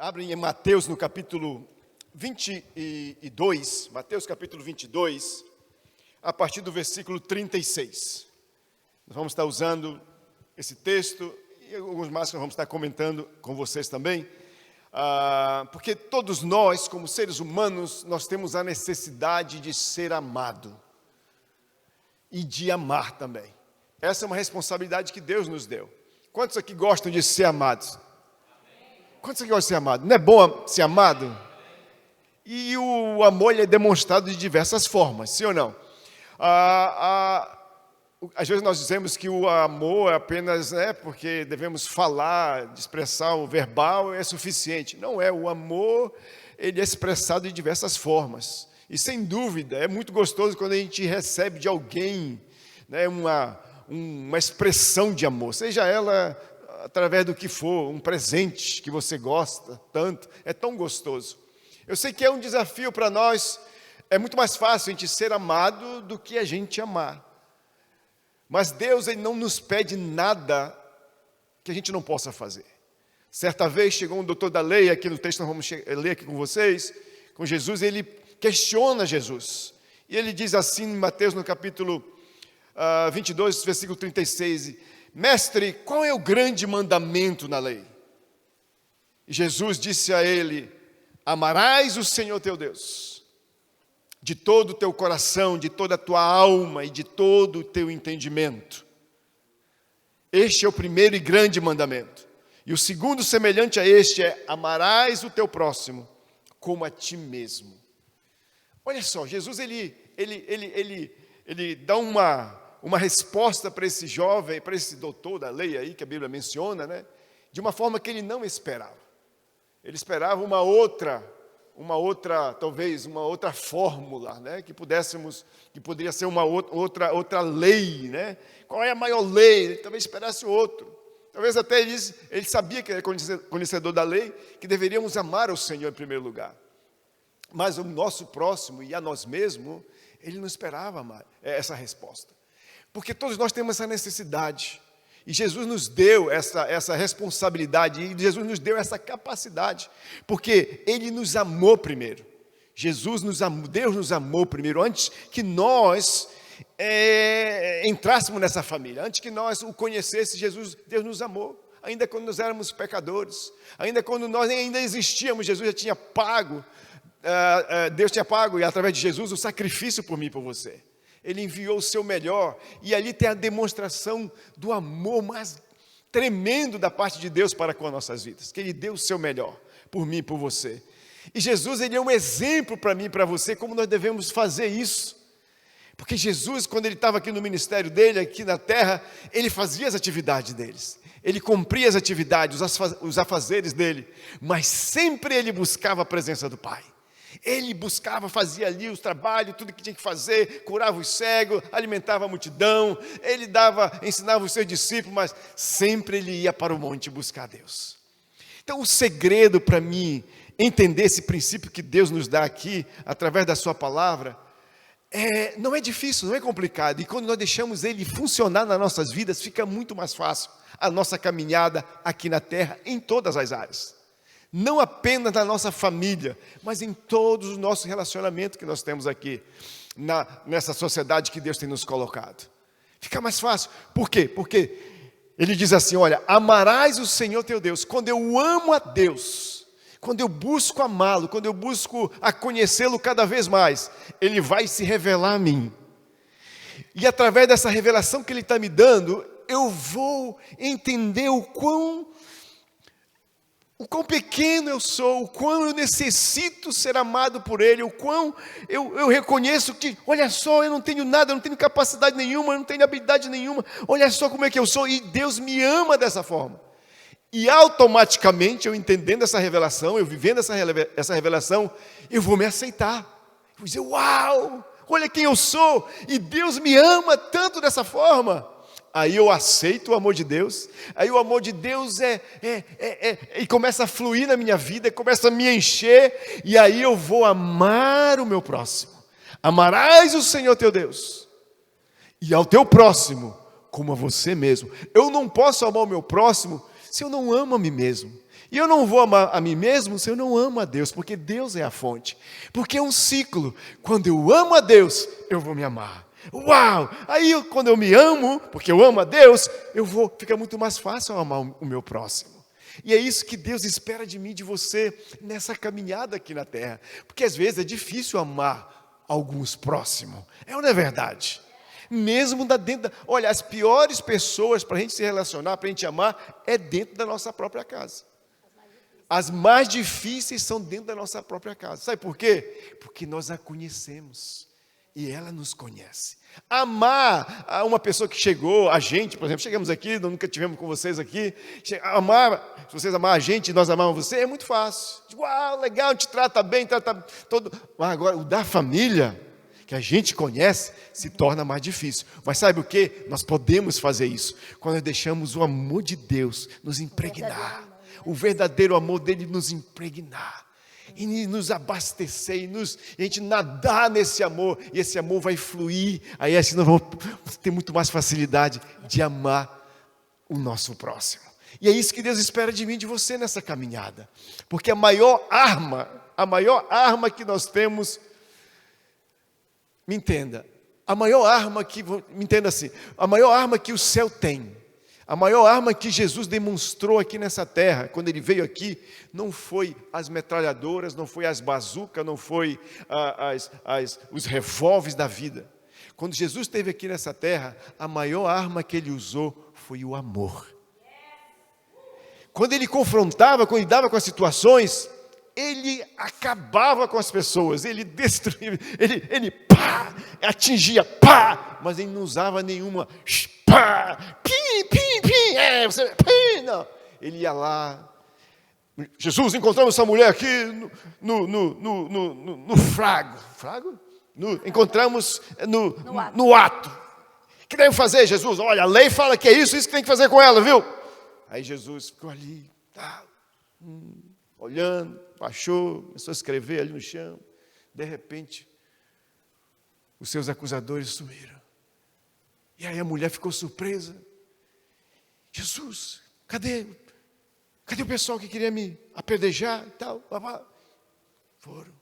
Abrem em Mateus no capítulo 22, Mateus capítulo 22, a partir do versículo 36. Nós vamos estar usando esse texto e alguns mais que nós vamos estar comentando com vocês também, porque todos nós, como seres humanos, nós temos a necessidade de ser amado e de amar também. Essa é uma responsabilidade que Deus nos deu. Quantos aqui gostam de ser amados? Quantos aqui gostam de ser amado? Não é bom ser amado? E o amor ele é demonstrado de diversas formas, sim ou não? Às vezes nós dizemos que o amor é apenas porque devemos falar, expressar o verbal é suficiente. Não é, o amor ele é expressado de diversas formas. E sem dúvida, é muito gostoso quando a gente recebe de alguém uma expressão de amor, seja ela através do que for, um presente que você gosta tanto, é tão gostoso. Eu sei que é um desafio para nós, é muito mais fácil a gente ser amado do que a gente amar. Mas Deus ele não nos pede nada que a gente não possa fazer. Certa vez chegou um doutor da lei, aqui no texto nós vamos ler aqui com vocês, com Jesus, ele questiona Jesus. E ele diz assim em Mateus no capítulo 22, versículo 36, Mestre, qual é o grande mandamento na lei? E Jesus disse a ele, amarás o Senhor teu Deus, de todo o teu coração, de toda a tua alma e de todo o teu entendimento. Este é o primeiro e grande mandamento. E o segundo semelhante a este é, amarás o teu próximo como a ti mesmo. Olha só, Jesus ele dá uma resposta para esse jovem, para esse doutor da lei aí, que a Bíblia menciona, de uma forma que ele não esperava. Ele esperava uma outra fórmula, que poderia ser uma outra lei, Qual é a maior lei? Ele talvez esperasse outro. Talvez até ele sabia que era conhecedor da lei, que deveríamos amar o Senhor em primeiro lugar. Mas o nosso próximo e a nós mesmos, ele não esperava essa resposta. Porque todos nós temos essa necessidade. E Jesus nos deu essa responsabilidade, e Jesus nos deu essa capacidade. Porque Ele nos amou primeiro. Deus nos amou primeiro, antes que nós entrássemos nessa família. Antes que nós o conhecêssemos, Deus nos amou. Ainda quando nós éramos pecadores, ainda quando nós ainda existíamos, Jesus já tinha pago, Deus tinha pago, e através de Jesus, o sacrifício por mim e por você. Ele enviou o seu melhor, e ali tem a demonstração do amor mais tremendo da parte de Deus para com as nossas vidas, que Ele deu o seu melhor por mim e por você. E Jesus, Ele é um exemplo para mim e para você, como nós devemos fazer isso. Porque Jesus, quando Ele estava aqui no ministério dEle, aqui na terra, Ele fazia as atividades deles. Ele cumpria as atividades, os afazeres dEle, mas sempre Ele buscava a presença do Pai. Ele buscava, fazia ali os trabalhos, tudo que tinha que fazer, curava os cegos, alimentava a multidão, ele ensinava os seus discípulos, mas sempre ele ia para o monte buscar Deus. Então o segredo para mim, entender esse princípio que Deus nos dá aqui, através da sua palavra, não é difícil, não é complicado, e quando nós deixamos ele funcionar nas nossas vidas, fica muito mais fácil a nossa caminhada aqui na terra, em todas as áreas. Não apenas na nossa família, mas em todos os nossos relacionamentos que nós temos aqui, nessa sociedade que Deus tem nos colocado. Fica mais fácil. Por quê? Porque Ele diz assim, olha, amarás o Senhor teu Deus. Quando eu amo a Deus, quando eu busco amá-lo, quando eu busco a conhecê-lo cada vez mais, Ele vai se revelar a mim. E através dessa revelação que Ele está me dando, eu vou entender o quão pequeno eu sou, o quão eu necessito ser amado por Ele, o quão eu reconheço que, olha só, eu não tenho nada, eu não tenho capacidade nenhuma, eu não tenho habilidade nenhuma, olha só como é que eu sou, e Deus me ama dessa forma. E automaticamente, eu entendendo essa revelação, eu vivendo essa revelação, eu vou me aceitar. Eu vou dizer, uau, olha quem eu sou, e Deus me ama tanto dessa forma. Aí eu aceito o amor de Deus, aí o amor de Deus e começa a fluir na minha vida, começa a me encher, e aí eu vou amar o meu próximo. Amarás o Senhor teu Deus, e ao teu próximo, como a você mesmo. Eu não posso amar o meu próximo se eu não amo a mim mesmo. E eu não vou amar a mim mesmo se eu não amo a Deus, porque Deus é a fonte. Porque é um ciclo. Quando eu amo a Deus, eu vou me amar. Uau! Aí quando eu me amo, porque eu amo a Deus, fica muito mais fácil eu amar o meu próximo. E é isso que Deus espera de mim, de você, nessa caminhada aqui na terra. Porque às vezes é difícil amar alguns próximos. É ou não é verdade? Mesmo olha, as piores pessoas para a gente se relacionar, para a gente amar, é dentro da nossa própria casa. As mais difíceis são dentro da nossa própria casa. Sabe por quê? Porque nós a conhecemos e ela nos conhece. Amar uma pessoa que chegou, a gente, por exemplo, chegamos aqui, nunca tivemos com vocês aqui. Se vocês amarem a gente e nós amarmos você, é muito fácil. Uau, legal, te trata bem, trata todo. Mas agora, o da família, que a gente conhece, se torna mais difícil. Mas sabe o que? Nós podemos fazer isso quando deixamos o amor de Deus nos impregnar. O verdadeiro amor dele nos impregnar. E nos abastecer, e a gente nadar nesse amor. E esse amor vai fluir. Aí assim nós vamos ter muito mais facilidade de amar o nosso próximo. E é isso que Deus espera de mim e de você nessa caminhada. Porque a maior arma que nós temos... Me entenda, a maior arma que o céu tem, a maior arma que Jesus demonstrou aqui nessa terra, quando ele veio aqui, não foi as metralhadoras, não foi as bazucas, não foi os revólveres da vida. Quando Jesus esteve aqui nessa terra, a maior arma que ele usou foi o amor. Quando ele confrontava, quando ele dava com as situações, ele acabava com as pessoas, ele destruía, ele pá, atingia, pá, mas ele não usava nenhuma, pá, pim, pim, pim, você, pim, não. Ele ia lá, Jesus, encontramos essa mulher aqui no frago? Encontramos no ato. O que devemos fazer, Jesus? Olha, a lei fala que é isso que tem que fazer com ela, viu? Aí Jesus ficou ali, olhando, baixou, começou a escrever ali no chão. De repente, os seus acusadores sumiram. E aí a mulher ficou surpresa. Jesus, cadê o pessoal que queria me apedrejar e tal? Foram.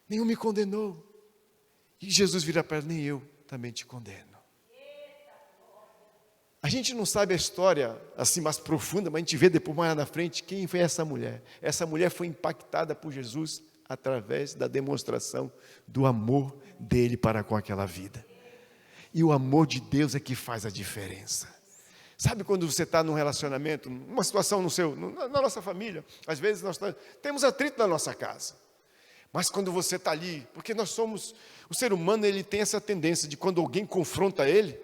Nenhum me condenou. E Jesus vira para ela, nem eu também te condeno. A gente não sabe a história assim mais profunda, mas a gente vê depois mais lá na frente quem foi essa mulher. Essa mulher foi impactada por Jesus através da demonstração do amor dele para com aquela vida. E o amor de Deus é que faz a diferença. Sabe quando você está num relacionamento, numa situação na nossa família, às vezes nós temos atrito na nossa casa. Mas quando você está ali, porque o ser humano ele tem essa tendência de quando alguém confronta ele,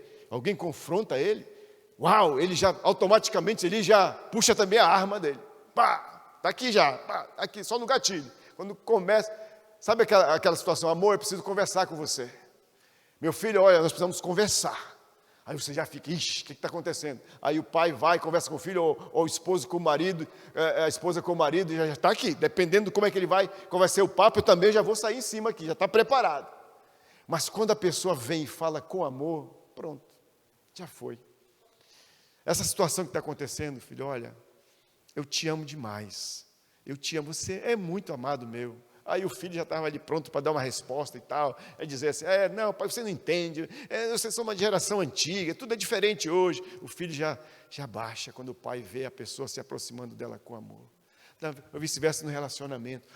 uau, ele já, automaticamente, ele já puxa também a arma dele. Pá, está aqui já, pá, aqui, só no gatilho. Quando começa, sabe aquela situação, amor, eu preciso conversar com você. Meu filho, olha, nós precisamos conversar. Aí você já fica, ixi, o que está acontecendo? Aí o pai vai, conversa com o filho, ou o esposo com o marido, a esposa com o marido, já está aqui. Dependendo de como é que ele vai, qual vai ser o papo, eu também já vou sair em cima aqui, já está preparado. Mas quando a pessoa vem e fala com amor, pronto, já foi. Essa situação que está acontecendo, filho, olha, eu te amo demais. Eu te amo, você é muito amado meu. Aí o filho já estava ali pronto para dar uma resposta e tal. Aí dizer assim, não, pai, você não entende. Vocês são uma geração antiga, tudo é diferente hoje. O filho já baixa quando o pai vê a pessoa se aproximando dela com amor. Ou vice-versa no relacionamento.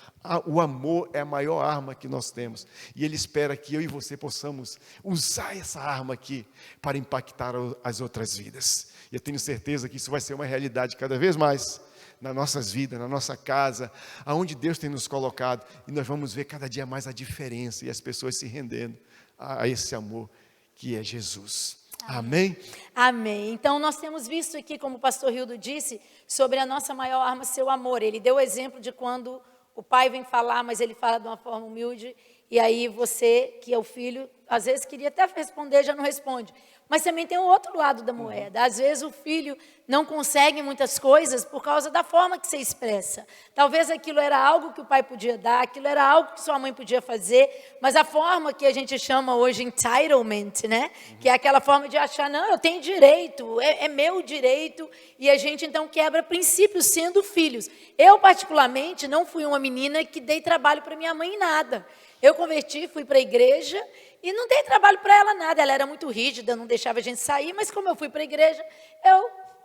O amor é a maior arma que nós temos. E Ele espera que eu e você possamos usar essa arma aqui para impactar as outras vidas. E eu tenho certeza que isso vai ser uma realidade cada vez mais nas nossas vidas, na nossa casa, aonde Deus tem nos colocado. E nós vamos ver cada dia mais a diferença e as pessoas se rendendo a esse amor que é Jesus. Amém? Amém. Então, nós temos visto aqui, como o pastor Hildo disse, sobre a nossa maior arma ser o amor. Ele deu o exemplo de quando o pai vem falar, mas ele fala de uma forma humilde, e aí você, que é o filho, às vezes queria até responder, já não responde. Mas também tem o outro lado da moeda. Às vezes o filho não conseguem muitas coisas por causa da forma que você expressa. Talvez aquilo era algo que o pai podia dar, aquilo era algo que sua mãe podia fazer, mas a forma que a gente chama hoje entitlement, né? Que é aquela forma de achar, não, eu tenho direito, é meu direito, e a gente então quebra princípios sendo filhos. Eu, particularmente, não fui uma menina que dei trabalho para minha mãe em nada. Eu converti, fui para a igreja e não dei trabalho para ela nada. Ela era muito rígida, não deixava a gente sair, mas como eu fui para a igreja,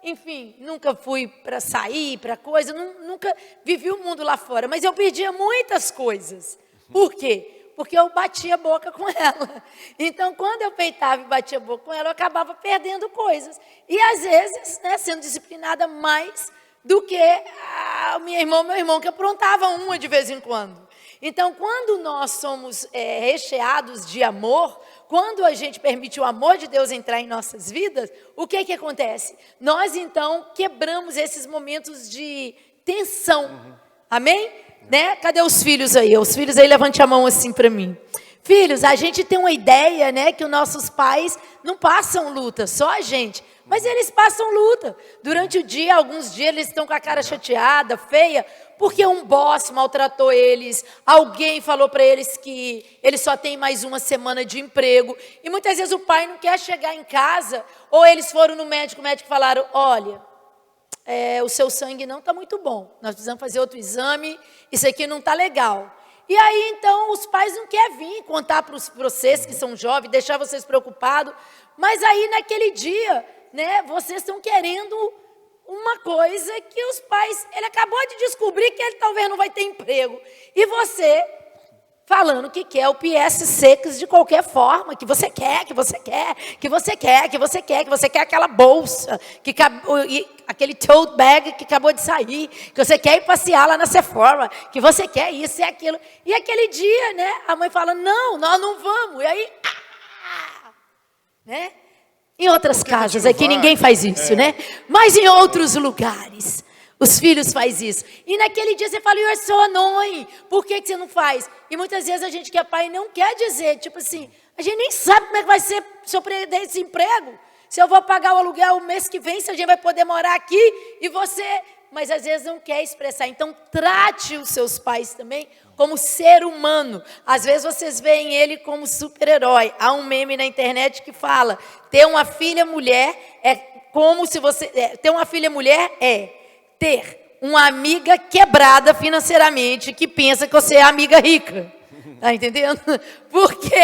enfim, nunca fui para sair, para coisa, nunca vivi o mundo lá fora. Mas eu perdia muitas coisas. Por quê? Porque eu batia a boca com ela. Então, quando eu peitava e batia a boca com ela, eu acabava perdendo coisas. E, às vezes, né, sendo disciplinada mais do que a minha irmã, meu irmão, que aprontavam uma de vez em quando. Então, quando nós somos recheados de amor, quando a gente permite o amor de Deus entrar em nossas vidas, o que que acontece? Nós, então, quebramos esses momentos de tensão. Amém? Né? Cadê os filhos aí? Os filhos aí, levante a mão assim para mim. Filhos, a gente tem uma ideia, né, que os nossos pais não passam luta, só a gente. Mas eles passam luta. Durante o dia, alguns dias, eles estão com a cara chateada, feia, porque um boss maltratou eles, alguém falou para eles que eles só têm mais uma semana de emprego. E muitas vezes o pai não quer chegar em casa, ou eles foram no médico, o médico falaram, olha, o seu sangue não está muito bom, nós precisamos fazer outro exame, isso aqui não está legal. E aí, então, os pais não querem vir contar para vocês que são jovens, deixar vocês preocupados, mas aí, naquele dia, né, vocês estão querendo uma coisa que os pais... Ele acabou de descobrir que ele talvez não vai ter emprego. E você falando que quer o PS6 de qualquer forma, que você quer, que você quer, que você quer, que você quer, que você quer aquela bolsa, aquele tote bag que acabou de sair, que você quer ir passear lá na Sephora, que você quer isso e aquilo. E aquele dia, né, a mãe fala, não, nós não vamos. E aí, né? Em outras casas, aqui ninguém faz isso, né? Mas em outros lugares, os filhos fazem isso. E naquele dia você fala, you're so annoying. Por que você não faz? E muitas vezes a gente que é pai não quer dizer, tipo assim, a gente nem sabe como é que vai ser se eu perder esse emprego. Se eu vou pagar o aluguel o mês que vem, se a gente vai poder morar aqui e você... Mas às vezes não quer expressar. Então trate os seus pais também como ser humano. Às vezes vocês veem ele como super-herói. Há um meme na internet que fala, ter uma filha mulher é como se você... ter uma filha mulher é ter uma amiga quebrada financeiramente que pensa que você é amiga rica. Tá entendendo? Porque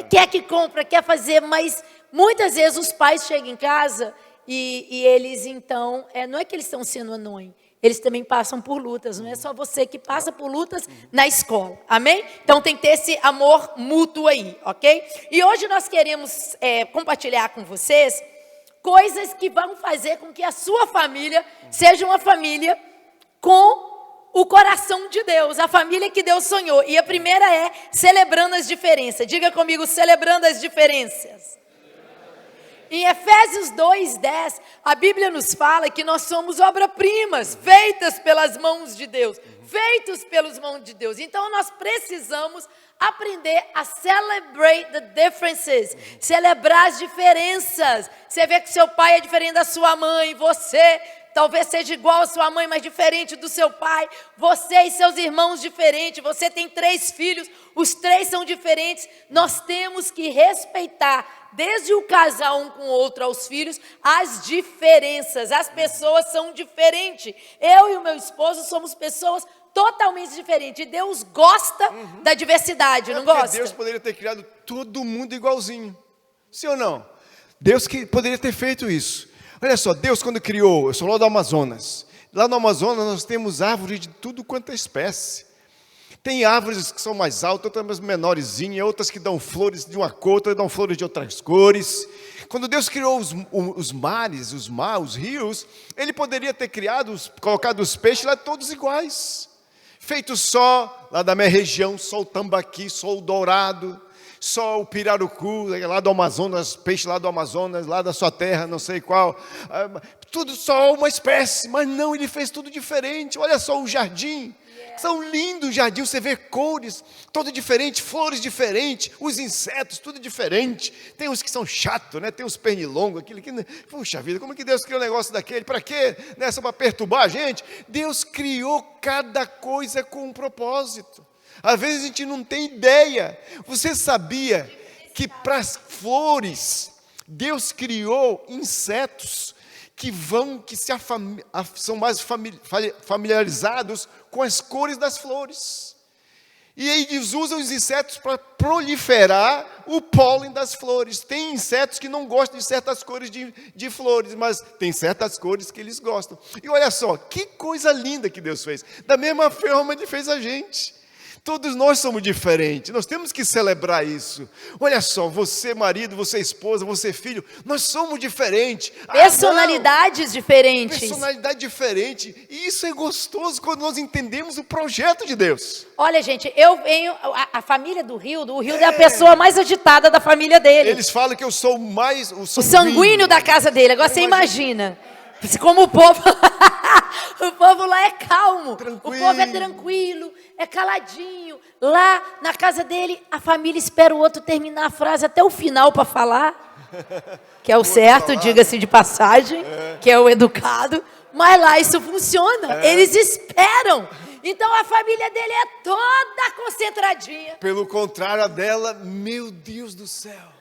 quer que compra, quer fazer, mas muitas vezes os pais chegam em casa e eles então, não é que eles estão sendo anônimos, eles também passam por lutas, não é só você que passa por lutas na escola, amém? Então tem que ter esse amor mútuo aí, ok? E hoje nós queremos compartilhar com vocês coisas que vão fazer com que a sua família seja uma família com o coração de Deus, a família que Deus sonhou. E a primeira é celebrando as diferenças. Diga comigo, celebrando as diferenças. Em Efésios 2:10, a Bíblia nos fala que nós somos obras-primas, feitas pelas mãos de Deus, feitos pelas mãos de Deus. Então nós precisamos aprender a celebrate the differences, celebrar as diferenças. Você vê que seu pai é diferente da sua mãe, você talvez seja igual à sua mãe, mas diferente do seu pai. Você e seus irmãos diferentes. Você tem 3 filhos, os 3 são diferentes. Nós temos que respeitar, desde o casal um com o outro aos filhos, as diferenças. As pessoas são diferentes. Eu e o meu esposo somos pessoas totalmente diferentes. E Deus gosta da diversidade, não gosta? Deus poderia ter criado todo mundo igualzinho. Sim ou não? Deus que poderia ter feito isso. Olha só, Deus quando criou, eu sou lá do Amazonas. Lá no Amazonas nós temos árvores de tudo quanto é espécie. Tem árvores que são mais altas, outras menorzinhas, outras que dão flores de uma cor, outras dão flores de outras cores. Quando Deus criou os mares, os rios, Ele poderia ter colocado os peixes lá todos iguais. Feito só, lá da minha região, só o tambaqui, só o dourado, só o pirarucu, lá do Amazonas, peixe lá do Amazonas, lá da sua terra, não sei qual. Tudo só uma espécie, mas não, Ele fez tudo diferente. Olha só o jardim. São lindos os jardins, você vê cores, todo diferente, flores diferentes, os insetos, tudo diferente. Tem uns que são chatos, né? Tem uns pernilongos, aquilo que... Puxa vida, como que Deus criou um negócio daquele? Para quê? Não é só para perturbar a gente? Deus criou cada coisa com um propósito. Às vezes a gente não tem ideia. Você sabia que para as flores, Deus criou insetos que são mais familiarizados com as cores das flores. E eles usam os insetos para proliferar o pólen das flores. Tem insetos que não gostam de certas cores de flores, mas tem certas cores que eles gostam. E olha só, que coisa linda que Deus fez. Da mesma forma que fez a gente. Todos nós somos diferentes, nós temos que celebrar isso. Olha só, você marido, você esposa, você filho, nós somos diferentes. Personalidades diferentes. Personalidade diferente. E isso é gostoso quando nós entendemos o projeto de Deus. Olha, gente, eu venho... A família do Rildo é a pessoa mais agitada da família dele. Eles falam que eu sou o sanguíneo da casa dele. Agora você imagina. Como o povo... O povo lá é calmo. Tranquilo. O povo é tranquilo, é caladinho. Lá na casa dele, a família espera o outro terminar a frase até o final para falar. Que é o certo, diga-se de passagem. Que é o educado. Mas lá isso funciona. Eles esperam. Então a família dele é toda concentradinha. Pelo contrário, a dela, meu Deus do céu.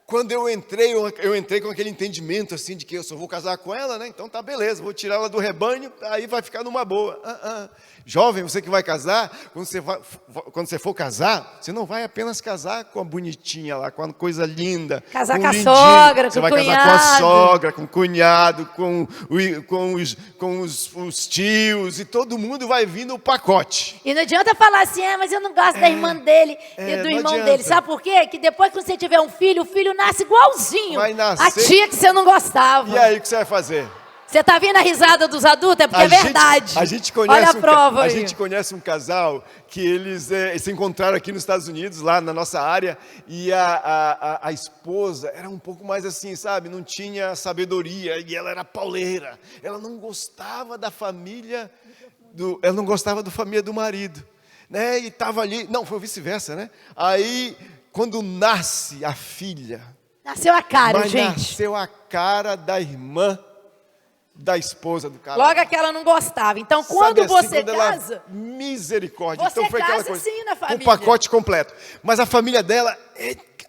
Quando eu entrei com aquele entendimento assim de que eu só vou casar com ela, né? Então tá beleza, vou tirar ela do rebanho, aí vai ficar numa boa. Jovem, você que vai casar, quando você for casar, você não vai apenas casar com a bonitinha lá, com a coisa linda. Casar com a sogra, com o cunhado. Você vai casar com a sogra, com o cunhado, com os tios, e todo mundo vai vir no pacote. E não adianta falar assim, mas eu não gosto da irmã dele e do irmão dele. Sabe por quê? Que depois que você tiver um filho, o filho nasce igualzinho a tia que você não gostava. E aí, o que você vai fazer? Você está vendo a risada dos adultos? É porque é verdade. A gente conhece Olha a prova aí. A gente conhece um casal que eles se encontraram aqui nos Estados Unidos, lá na nossa área, e a esposa era um pouco mais assim, sabe? Não tinha sabedoria, e ela era pauleira. Ela não gostava da família, ela não gostava da família do marido, né? E estava ali, não, foi vice-versa, né? Aí, quando nasce a filha... Nasceu a cara, gente. Nasceu a cara da irmã da esposa do cara. Logo que ela não gostava. Então, quando você casa... Misericórdia. Você então, foi casa aquela coisa, sim na família. com o pacote completo. Mas a família dela...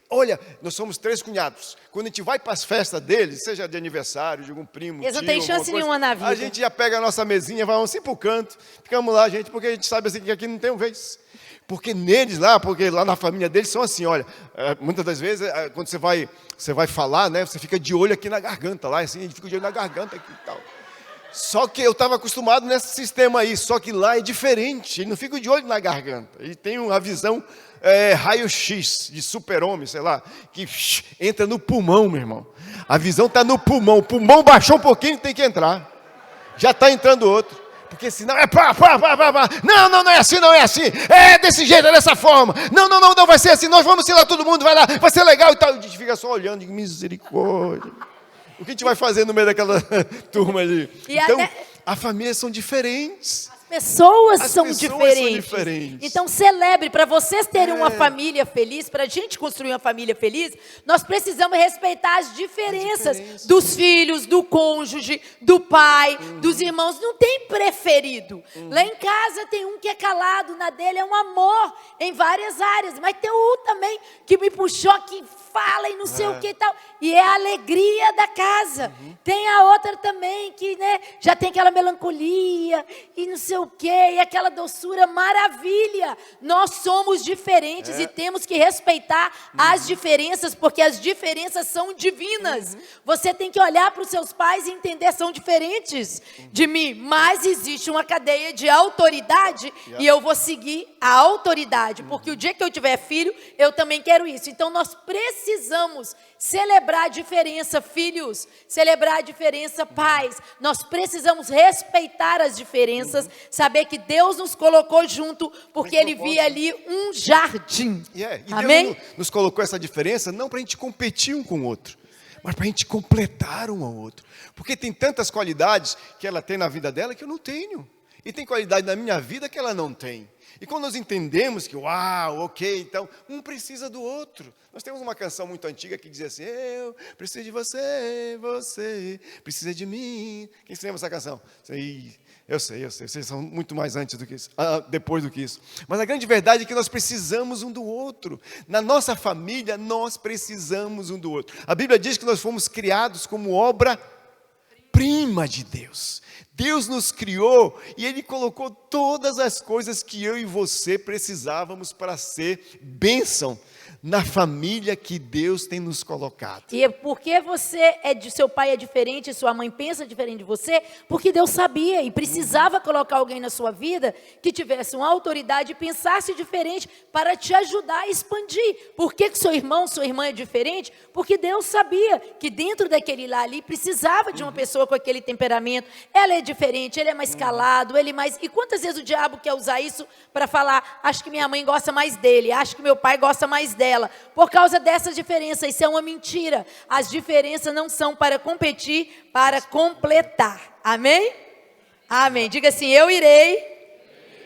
Olha, nós somos 3 cunhados. Quando a gente vai para as festas deles, seja de aniversário, de algum primo, eles não têm chance nenhuma na vida. A gente já pega a nossa mesinha, vamos assim para o canto, ficamos lá, gente, porque a gente sabe assim, que aqui não tem vez. Porque lá na família deles são assim, olha, muitas das vezes, quando você vai falar, né, você fica de olho aqui na garganta, lá assim, a gente fica de olho na garganta aqui e tal. Só que eu estava acostumado nesse sistema aí, só que lá é diferente, ele não fica de olho na garganta, ele tem uma visão raio-x de super-homem, sei lá, que entra no pulmão, meu irmão. A visão está no pulmão, o pulmão baixou um pouquinho, tem que entrar, já está entrando outro. Porque senão é pá. Não é assim, não é assim. É desse jeito, é dessa forma. Não vai ser assim. Nós vamos ser lá, todo mundo vai lá, vai ser legal e tal. A gente fica só olhando, misericórdia. O que a gente vai fazer no meio daquela turma ali? Então, as famílias são diferentes. As pessoas são diferentes. Então celebre, para vocês terem uma família feliz, para a gente construir uma família feliz, nós precisamos respeitar as diferenças dos filhos, do cônjuge, do pai, dos irmãos. Não tem preferido. Lá em casa tem um que é calado, na dele é um amor em várias áreas, mas tem um também que me puxou, que fala e não sei o que e tal, e é a alegria da casa. Tem a outra também que, né, já tem aquela melancolia e não sei o que, e aquela doçura, maravilha. Nós somos diferentes e temos que respeitar as diferenças, porque as diferenças são divinas. Você tem que olhar para os seus pais e entender, são diferentes de mim, mas existe uma cadeia de autoridade e eu vou seguir a autoridade, porque o dia que eu tiver filho, eu também quero isso. Então nós precisamos celebrar a diferença, filhos, celebrar a diferença, pais. Nós precisamos respeitar as diferenças, saber que Deus nos colocou junto, porque Ele via ali um jardim. E Amém? Deus nos colocou essa diferença não para a gente competir um com o outro, mas para a gente completar um ao outro. Porque tem tantas qualidades que ela tem na vida dela que eu não tenho. E tem qualidade na minha vida que ela não tem. E quando nós entendemos que, uau, ok, então, um precisa do outro. Nós temos uma canção muito antiga que diz assim, eu preciso de você, você precisa de mim. Quem se lembra dessa canção? Eu sei, vocês são muito mais antes do que isso, depois do que isso. Mas a grande verdade é que nós precisamos um do outro. Na nossa família, nós precisamos um do outro. A Bíblia diz que nós fomos criados como obra-prima de Deus. Deus nos criou e Ele colocou todas as coisas que eu e você precisávamos para ser bênção na família que Deus tem nos colocado. E porque seu pai é diferente, sua mãe pensa diferente de você, porque Deus sabia e precisava colocar alguém na sua vida que tivesse uma autoridade e pensasse diferente para te ajudar a expandir. Por que seu irmão, sua irmã é diferente? Porque Deus sabia que dentro daquele lá ali precisava de uma pessoa com aquele temperamento. Ela é diferente, ele é mais calado, ele mais... E quantas vezes o diabo quer usar isso para falar, acho que minha mãe gosta mais dele, acho que meu pai gosta mais dela. Por causa dessa diferença, isso é uma mentira. As diferenças não são para competir, para completar. Amém? Amém. Diga assim, eu irei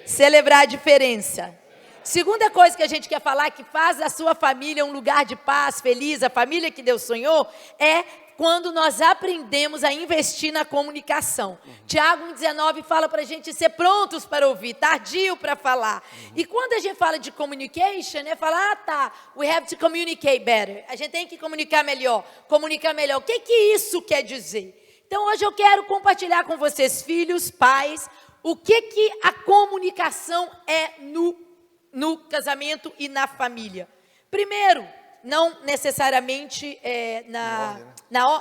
celebrar a diferença. Segunda coisa que a gente quer falar, que faz da sua família um lugar de paz, feliz, a família que Deus sonhou, é quando nós aprendemos a investir na comunicação. Tiago 1,19 fala para a gente ser prontos para ouvir, tardio para falar. E quando a gente fala de communication, fala, tá, we have to communicate better. A gente tem que comunicar melhor, comunicar melhor. O que isso quer dizer? Então hoje eu quero compartilhar com vocês, filhos, pais, o que a comunicação é no casamento e na família. Primeiro, não necessariamente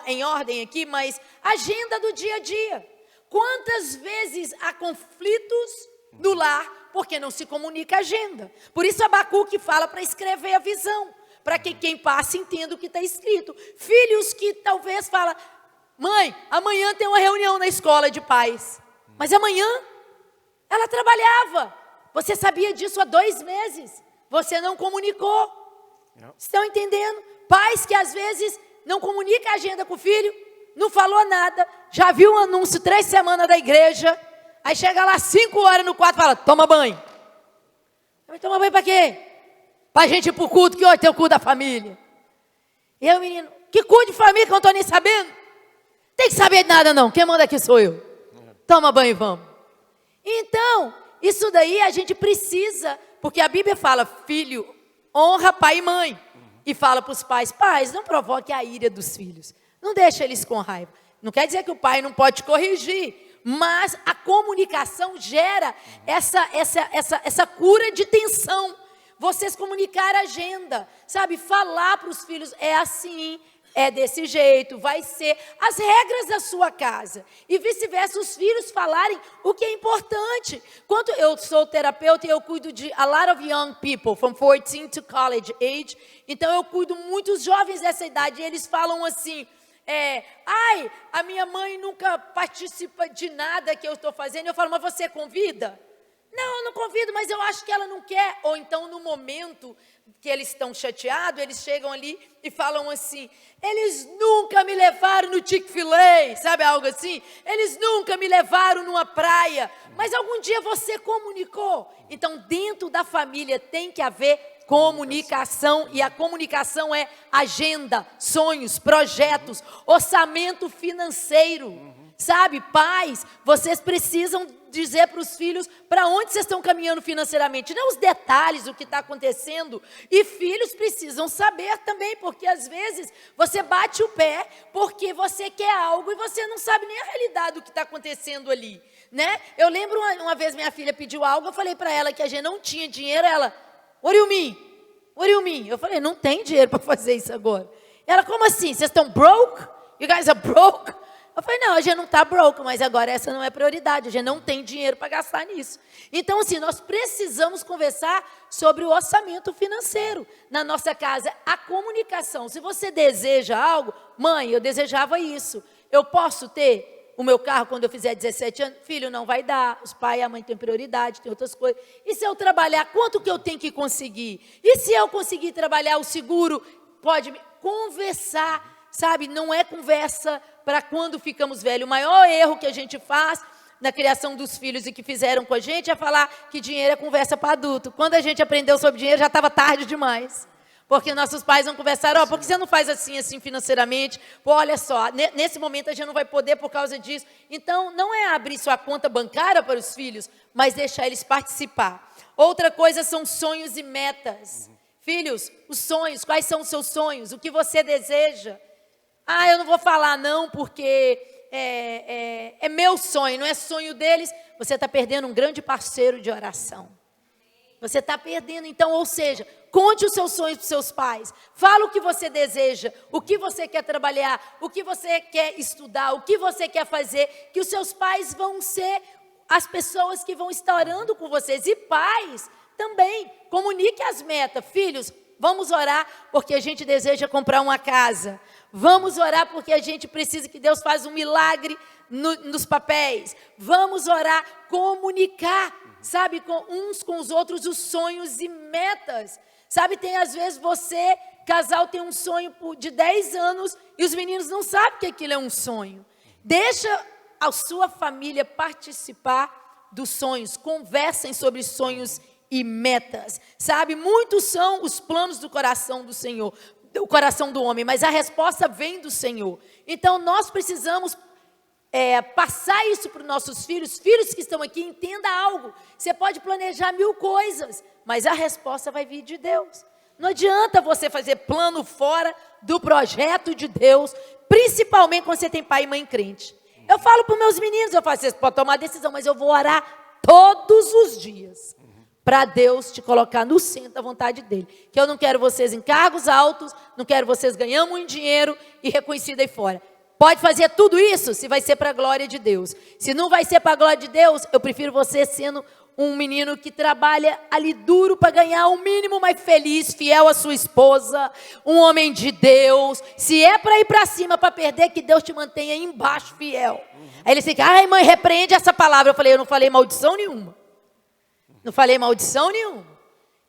em ordem aqui, mas agenda do dia a dia. Quantas vezes há conflitos no lar porque não se comunica a agenda? Por isso Abacuque fala para escrever a visão, para que quem passa entenda o que está escrito. Filhos que talvez falam, mãe, amanhã tem uma reunião na escola de pais, mas amanhã ela trabalhava. Você sabia disso há 2 meses, você não comunicou. Estão entendendo? Pais que às vezes não comunicam a agenda com o filho, não falou nada, já viu um anúncio 3 semanas da igreja, aí chega lá 5 horas no quarto e fala, toma banho. Mas toma banho para quê? Para a gente ir para o culto, que hoje tem o culto da família. E aí o menino, que culto de família que eu não estou nem sabendo? Tem que saber de nada não, quem manda aqui sou eu. Toma banho e vamos. Então, isso daí a gente precisa, porque a Bíblia fala, filho, honra pai e mãe. E fala para os pais, pais, não provoque a ira dos filhos. Não deixe eles com raiva. Não quer dizer que o pai não pode corrigir, mas a comunicação gera essa cura de tensão. Vocês comunicar a agenda, sabe? Falar para os filhos, é assim, é desse jeito, vai ser as regras da sua casa. E vice-versa, os filhos falarem o que é importante. Quando eu sou terapeuta e eu cuido de a lot of young people, from 14 to college age, então eu cuido muitos jovens dessa idade, e eles falam assim, a minha mãe nunca participa de nada que eu estou fazendo. Eu falo, mas você convida? Não, eu não convido, mas eu acho que ela não quer. Ou então, no momento que eles estão chateados, eles chegam ali e falam assim, eles nunca me levaram no Chick-fil-A, sabe algo assim? Eles nunca me levaram numa praia, mas algum dia você comunicou. Então, dentro da família tem que haver comunicação, e a comunicação é agenda, sonhos, projetos, orçamento financeiro. Sabe, pais, vocês precisam dizer para os filhos para onde vocês estão caminhando financeiramente, não os detalhes do que está acontecendo. E filhos precisam saber também, porque às vezes você bate o pé porque você quer algo e você não sabe nem a realidade do que está acontecendo ali, né? Eu lembro uma vez minha filha pediu algo, eu falei para ela que a gente não tinha dinheiro, ela, what do you mean? What do you mean? Eu falei, não tem dinheiro para fazer isso agora. Ela, como assim? Vocês estão broke? You guys are broke? Eu falei, não, a gente não está broke, mas agora essa não é prioridade, a gente não tem dinheiro para gastar nisso. Então, assim, nós precisamos conversar sobre o orçamento financeiro na nossa casa, a comunicação. Se você deseja algo, mãe, eu desejava isso, eu posso ter o meu carro quando eu fizer 17 anos? Filho, não vai dar, os pais e a mãe têm prioridade, tem outras coisas. E se eu trabalhar, quanto que eu tenho que conseguir? E se eu conseguir trabalhar, o seguro pode conversar, sabe? Não é conversa para quando ficamos velhos. O maior erro que a gente faz, na criação dos filhos e que fizeram com a gente é falar que dinheiro é conversa para adulto. Quando a gente aprendeu sobre dinheiro, já estava tarde demais. Porque nossos pais não conversaram, por que você não faz assim financeiramente? Pô, olha só, nesse momento a gente não vai poder por causa disso. Então, não é abrir sua conta bancária para os filhos, mas deixar eles participar. Outra coisa são sonhos e metas. Filhos, os sonhos, quais são os seus sonhos? O que você deseja? Eu não vou falar não, porque é meu sonho, não é sonho deles. Você está perdendo um grande parceiro de oração. Você está perdendo, então, ou seja, conte os seus sonhos para os seus pais. Fala o que você deseja, o que você quer trabalhar, o que você quer estudar, o que você quer fazer, que os seus pais vão ser as pessoas que vão estar orando com vocês. E pais, também, comunique as metas. Filhos, vamos orar porque a gente deseja comprar uma casa. Vamos orar porque a gente precisa que Deus faça um milagre nos papéis. Vamos orar, comunicar, sabe, uns com os outros os sonhos e metas. Sabe, tem às vezes casal tem um sonho de 10 anos e os meninos não sabem que aquilo é um sonho. Deixa a sua família participar dos sonhos, conversem sobre sonhos e metas. Sabe, muitos são os planos do coração do Senhor, do coração do homem, mas a resposta vem do Senhor. Então nós precisamos passar isso para os nossos filhos que estão aqui, entenda algo. Você pode planejar 1000 coisas, mas a resposta vai vir de Deus. Não adianta você fazer plano fora do projeto de Deus, principalmente quando você tem pai e mãe crente. Eu falo para os meus meninos, vocês podem tomar decisão, mas eu vou orar todos os dias para Deus te colocar no centro da vontade dele. Que eu não quero vocês em cargos altos, não quero vocês ganhando muito dinheiro e reconhecido aí fora. Pode fazer tudo isso se vai ser para a glória de Deus. Se não vai ser para a glória de Deus, eu prefiro você sendo um menino que trabalha ali duro para ganhar o mínimo, mas feliz, fiel à sua esposa, um homem de Deus. Se é para ir para cima, para perder, que Deus te mantenha aí embaixo, fiel. Aí ele fica, mãe, repreende essa palavra. Eu não falei maldição nenhuma. Não falei maldição nenhuma.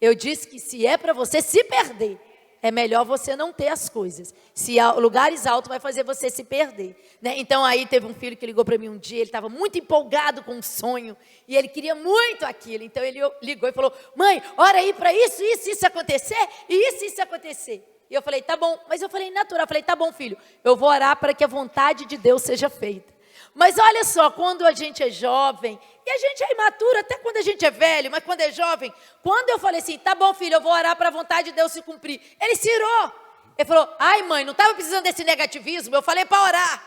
Eu disse que se é para você se perder, é melhor você não ter as coisas. Se lugares altos vai fazer você se perder, né? Então aí teve um filho que ligou para mim um dia, ele estava muito empolgado com um sonho, e ele queria muito aquilo. Então ele ligou e falou, mãe, ora aí para isso acontecer, e isso acontecer. E eu falei, tá bom, mas eu falei natural, eu falei, tá bom filho, eu vou orar para que a vontade de Deus seja feita. Mas olha só, quando a gente é jovem, e a gente é imaturo até quando a gente é velho, mas quando é jovem, quando eu falei assim, tá bom filho, eu vou orar para a vontade de Deus se cumprir, ele se irou. Ele falou, mãe, não estava precisando desse negativismo, eu falei para orar.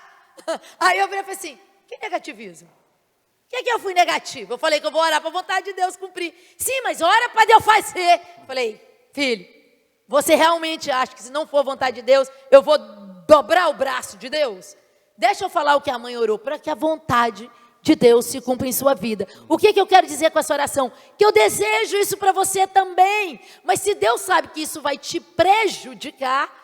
Aí eu falei assim, que negativismo? O que eu fui negativo? Eu falei que eu vou orar para a vontade de Deus cumprir. Sim, mas ora para Deus fazer. Eu falei, filho, você realmente acha que se não for a vontade de Deus, eu vou dobrar o braço de Deus? Deixa eu falar o que a mãe orou, para que a vontade de Deus se cumpra em sua vida. O que eu quero dizer com essa oração? Que eu desejo isso para você também. Mas se Deus sabe que isso vai te prejudicar,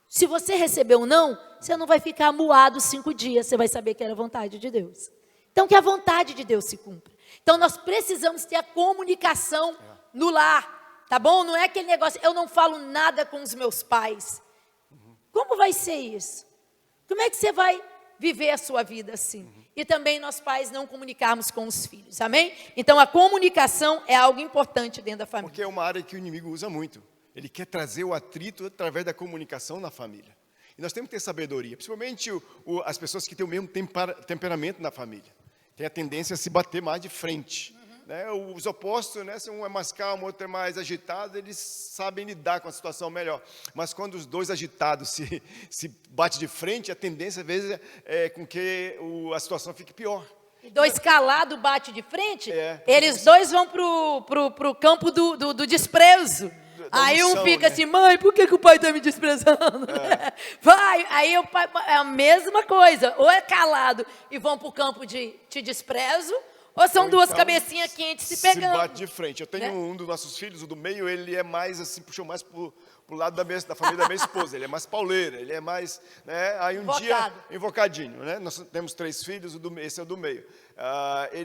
se você receber um não, você não vai ficar amuado 5 dias, você vai saber que era a vontade de Deus. Então que a vontade de Deus se cumpra. Então nós precisamos ter a comunicação no lar, tá bom? Não é aquele negócio, eu não falo nada com os meus pais. Como vai ser isso? Como é que você vai viver a sua vida assim? E também nós pais não comunicarmos com os filhos, amém? Então a comunicação é algo importante dentro da família. Porque é uma área que o inimigo usa muito. Ele quer trazer o atrito através da comunicação na família. E nós temos que ter sabedoria, principalmente as pessoas que têm o mesmo temperamento na família. Tem a tendência a se bater mais de frente. Né? Os opostos, né? Se um é mais calmo, o outro é mais agitado, eles sabem lidar com a situação melhor. Mas quando os dois agitados se batem de frente, a tendência às vezes é com que a situação fique pior. E 2 calados batem de frente, eles dois vão pro campo do desprezo. Aí um fica assim, mãe, por que o pai está me desprezando? Vai, aí o pai, é a mesma coisa, ou é calado e vão para o campo de te desprezo, ou são duas cabecinhas quentes se pegando. Se bate de frente. Eu tenho um dos nossos filhos, o do meio, ele é mais assim, puxou mais pro lado da família da minha esposa. Ele é mais pauleiro, ele é mais, né? Aí dia, invocadinho, né? Nós temos 3 filhos, esse é o do meio.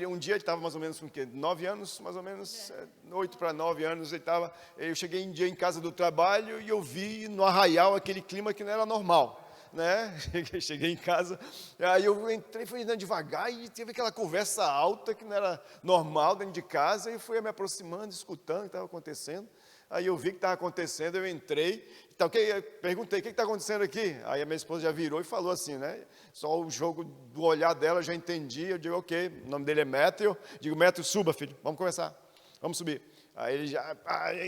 Um dia ele estava mais ou menos com 9 anos, mais ou menos, 8 para 9 anos ele estava. Eu cheguei um dia em casa do trabalho e eu vi no arraial aquele clima que não era normal. né? Cheguei em casa, aí eu entrei, fui andando devagar e teve aquela conversa alta que não era normal dentro de casa, e fui me aproximando, escutando o que estava acontecendo. Aí eu vi o que estava acontecendo, eu entrei, então, perguntei, o que está acontecendo aqui? Aí a minha esposa já virou e falou assim, né? Só o jogo do olhar dela, eu já entendi, eu digo, ok, o nome dele é Matthew, digo, Matthew, suba, filho, vamos conversar, vamos subir. Aí ele já,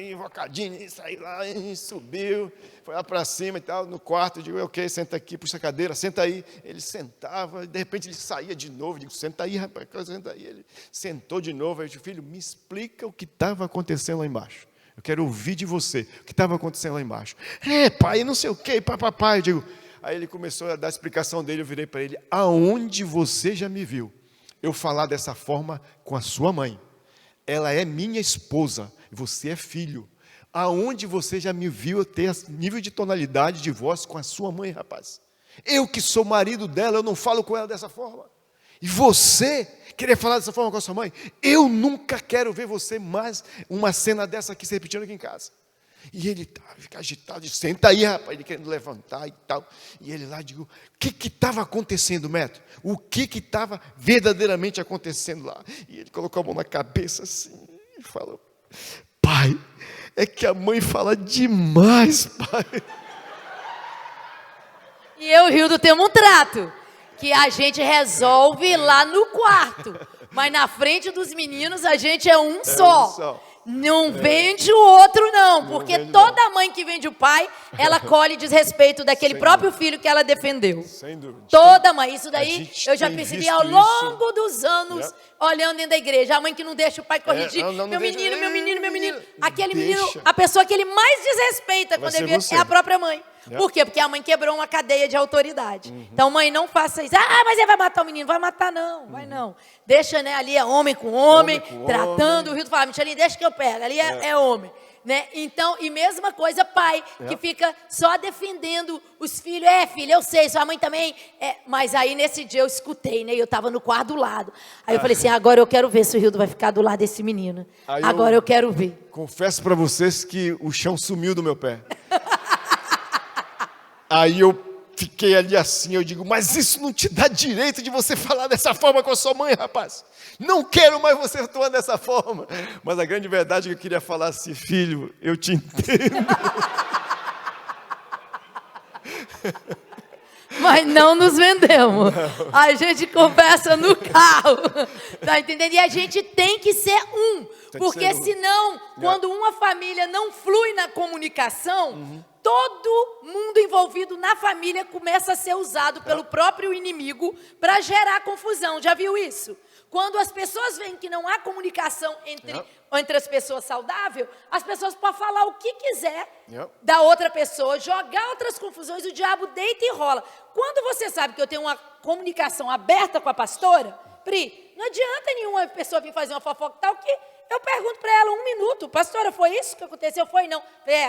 invocadinho, saiu lá, e subiu, foi lá para cima e tal, no quarto, eu digo, ok, senta aqui, puxa a cadeira, senta aí. Ele sentava, de repente ele saía de novo, eu digo, senta aí, rapaz, senta aí. Ele sentou de novo, eu digo, filho, me explica o que estava acontecendo lá embaixo. Eu quero ouvir de você o que estava acontecendo lá embaixo. Pai, não sei o quê, papai. Eu digo, aí ele começou a dar a explicação dele, eu virei para ele, aonde você já me viu eu falar dessa forma com a sua mãe? Ela é minha esposa, você é filho. Aonde você já me viu eu ter nível de tonalidade de voz com a sua mãe, rapaz? Eu que sou marido dela, eu não falo com ela dessa forma. E você querer falar dessa forma com a sua mãe? Eu nunca quero ver você mais uma cena dessa aqui se repetindo aqui em casa. E ele fica agitado, diz, senta aí, rapaz, ele querendo levantar e tal. E ele lá, digo, o que estava acontecendo, Neto? O que estava verdadeiramente acontecendo lá? E ele colocou a mão na cabeça assim, e falou, pai, é que a mãe fala demais, pai. E eu e o Hildo temos um trato, que a gente resolve lá no quarto, mas na frente dos meninos a gente é um só. Não vende o outro não, porque toda mãe que vende o pai, ela colhe desrespeito daquele próprio filho que ela defendeu. Sem dúvida. Toda mãe, isso daí eu já percebi ao longo dos anos, olhando dentro da igreja. A mãe que não deixa o pai corrigir, meu menino. Aquele menino, a pessoa que ele mais desrespeita quando ele é a própria mãe. Por quê? Porque a mãe quebrou uma cadeia de autoridade. Então, mãe, não faça isso. Mas ele vai matar o menino. Vai matar não, vai não. Deixa, né, ali é homem com homem, tratando. O Rio fala, Michelinho, deixa que eu pego. Ali é homem. Né? Então, e mesma coisa, pai, que fica só defendendo os filhos. Filho, eu sei, sua mãe também. Mas aí, nesse dia, eu escutei, né? Eu estava no quarto do lado. Aí eu falei assim, agora eu quero ver se o Hildo vai ficar do lado desse menino. Agora eu quero ver. Confesso para vocês que o chão sumiu do meu pé. Aí eu fiquei ali assim, eu digo, mas isso não te dá direito de você falar dessa forma com a sua mãe, rapaz. Não quero mais você atuando dessa forma. Mas a grande verdade é que eu queria falar assim, filho, eu te entendo. Mas não nos vendemos. Não. A gente conversa no carro. Tá entendendo? E a gente tem que ser um. Porque senão, quando uma família não flui na comunicação, todo mundo envolvido na família começa a ser usado pelo próprio inimigo para gerar confusão. Já viu isso? Quando as pessoas veem que não há comunicação entre as pessoas saudável, as pessoas podem falar o que quiser da outra pessoa, jogar outras confusões, o diabo deita e rola. Quando você sabe que eu tenho uma comunicação aberta com a pastora, Pri, não adianta nenhuma pessoa vir fazer uma fofoca tal que eu pergunto para ela 1 minuto, pastora, foi isso que aconteceu? Foi não.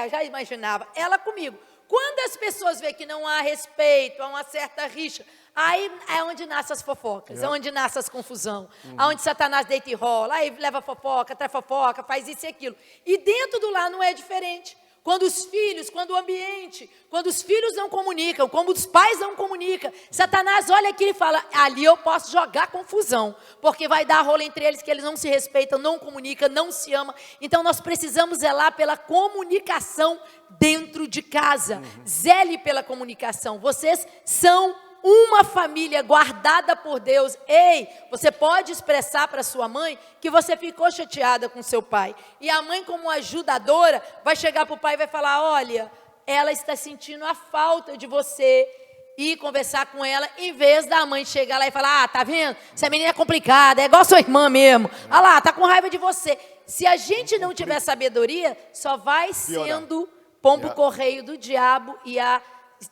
Já imaginava. Ela comigo. Quando as pessoas veem que não há respeito, há uma certa rixa, aí é onde nascem as fofocas, é onde nasce as confusão, aonde Satanás deita e rola, aí leva fofoca, traz fofoca, faz isso e aquilo. E dentro do lar não é diferente. Quando os filhos, quando o ambiente, quando os filhos não comunicam, quando os pais não comunicam, Satanás olha aqui e fala, ali eu posso jogar confusão, porque vai dar rolo entre eles que eles não se respeitam, não comunicam, não se amam. Então nós precisamos zelar pela comunicação dentro de casa. Zele pela comunicação. Vocês são uma família guardada por Deus. Ei, você pode expressar para sua mãe que você ficou chateada com seu pai. E a mãe, como ajudadora, vai chegar para o pai e vai falar, olha, ela está sentindo a falta de você, e conversar com ela, em vez da mãe chegar lá e falar, tá vendo? Essa menina é complicada, é igual sua irmã mesmo. Ah lá, tá com raiva de você. Se a gente não tiver sabedoria, só vai sendo pombo-correio do diabo, e a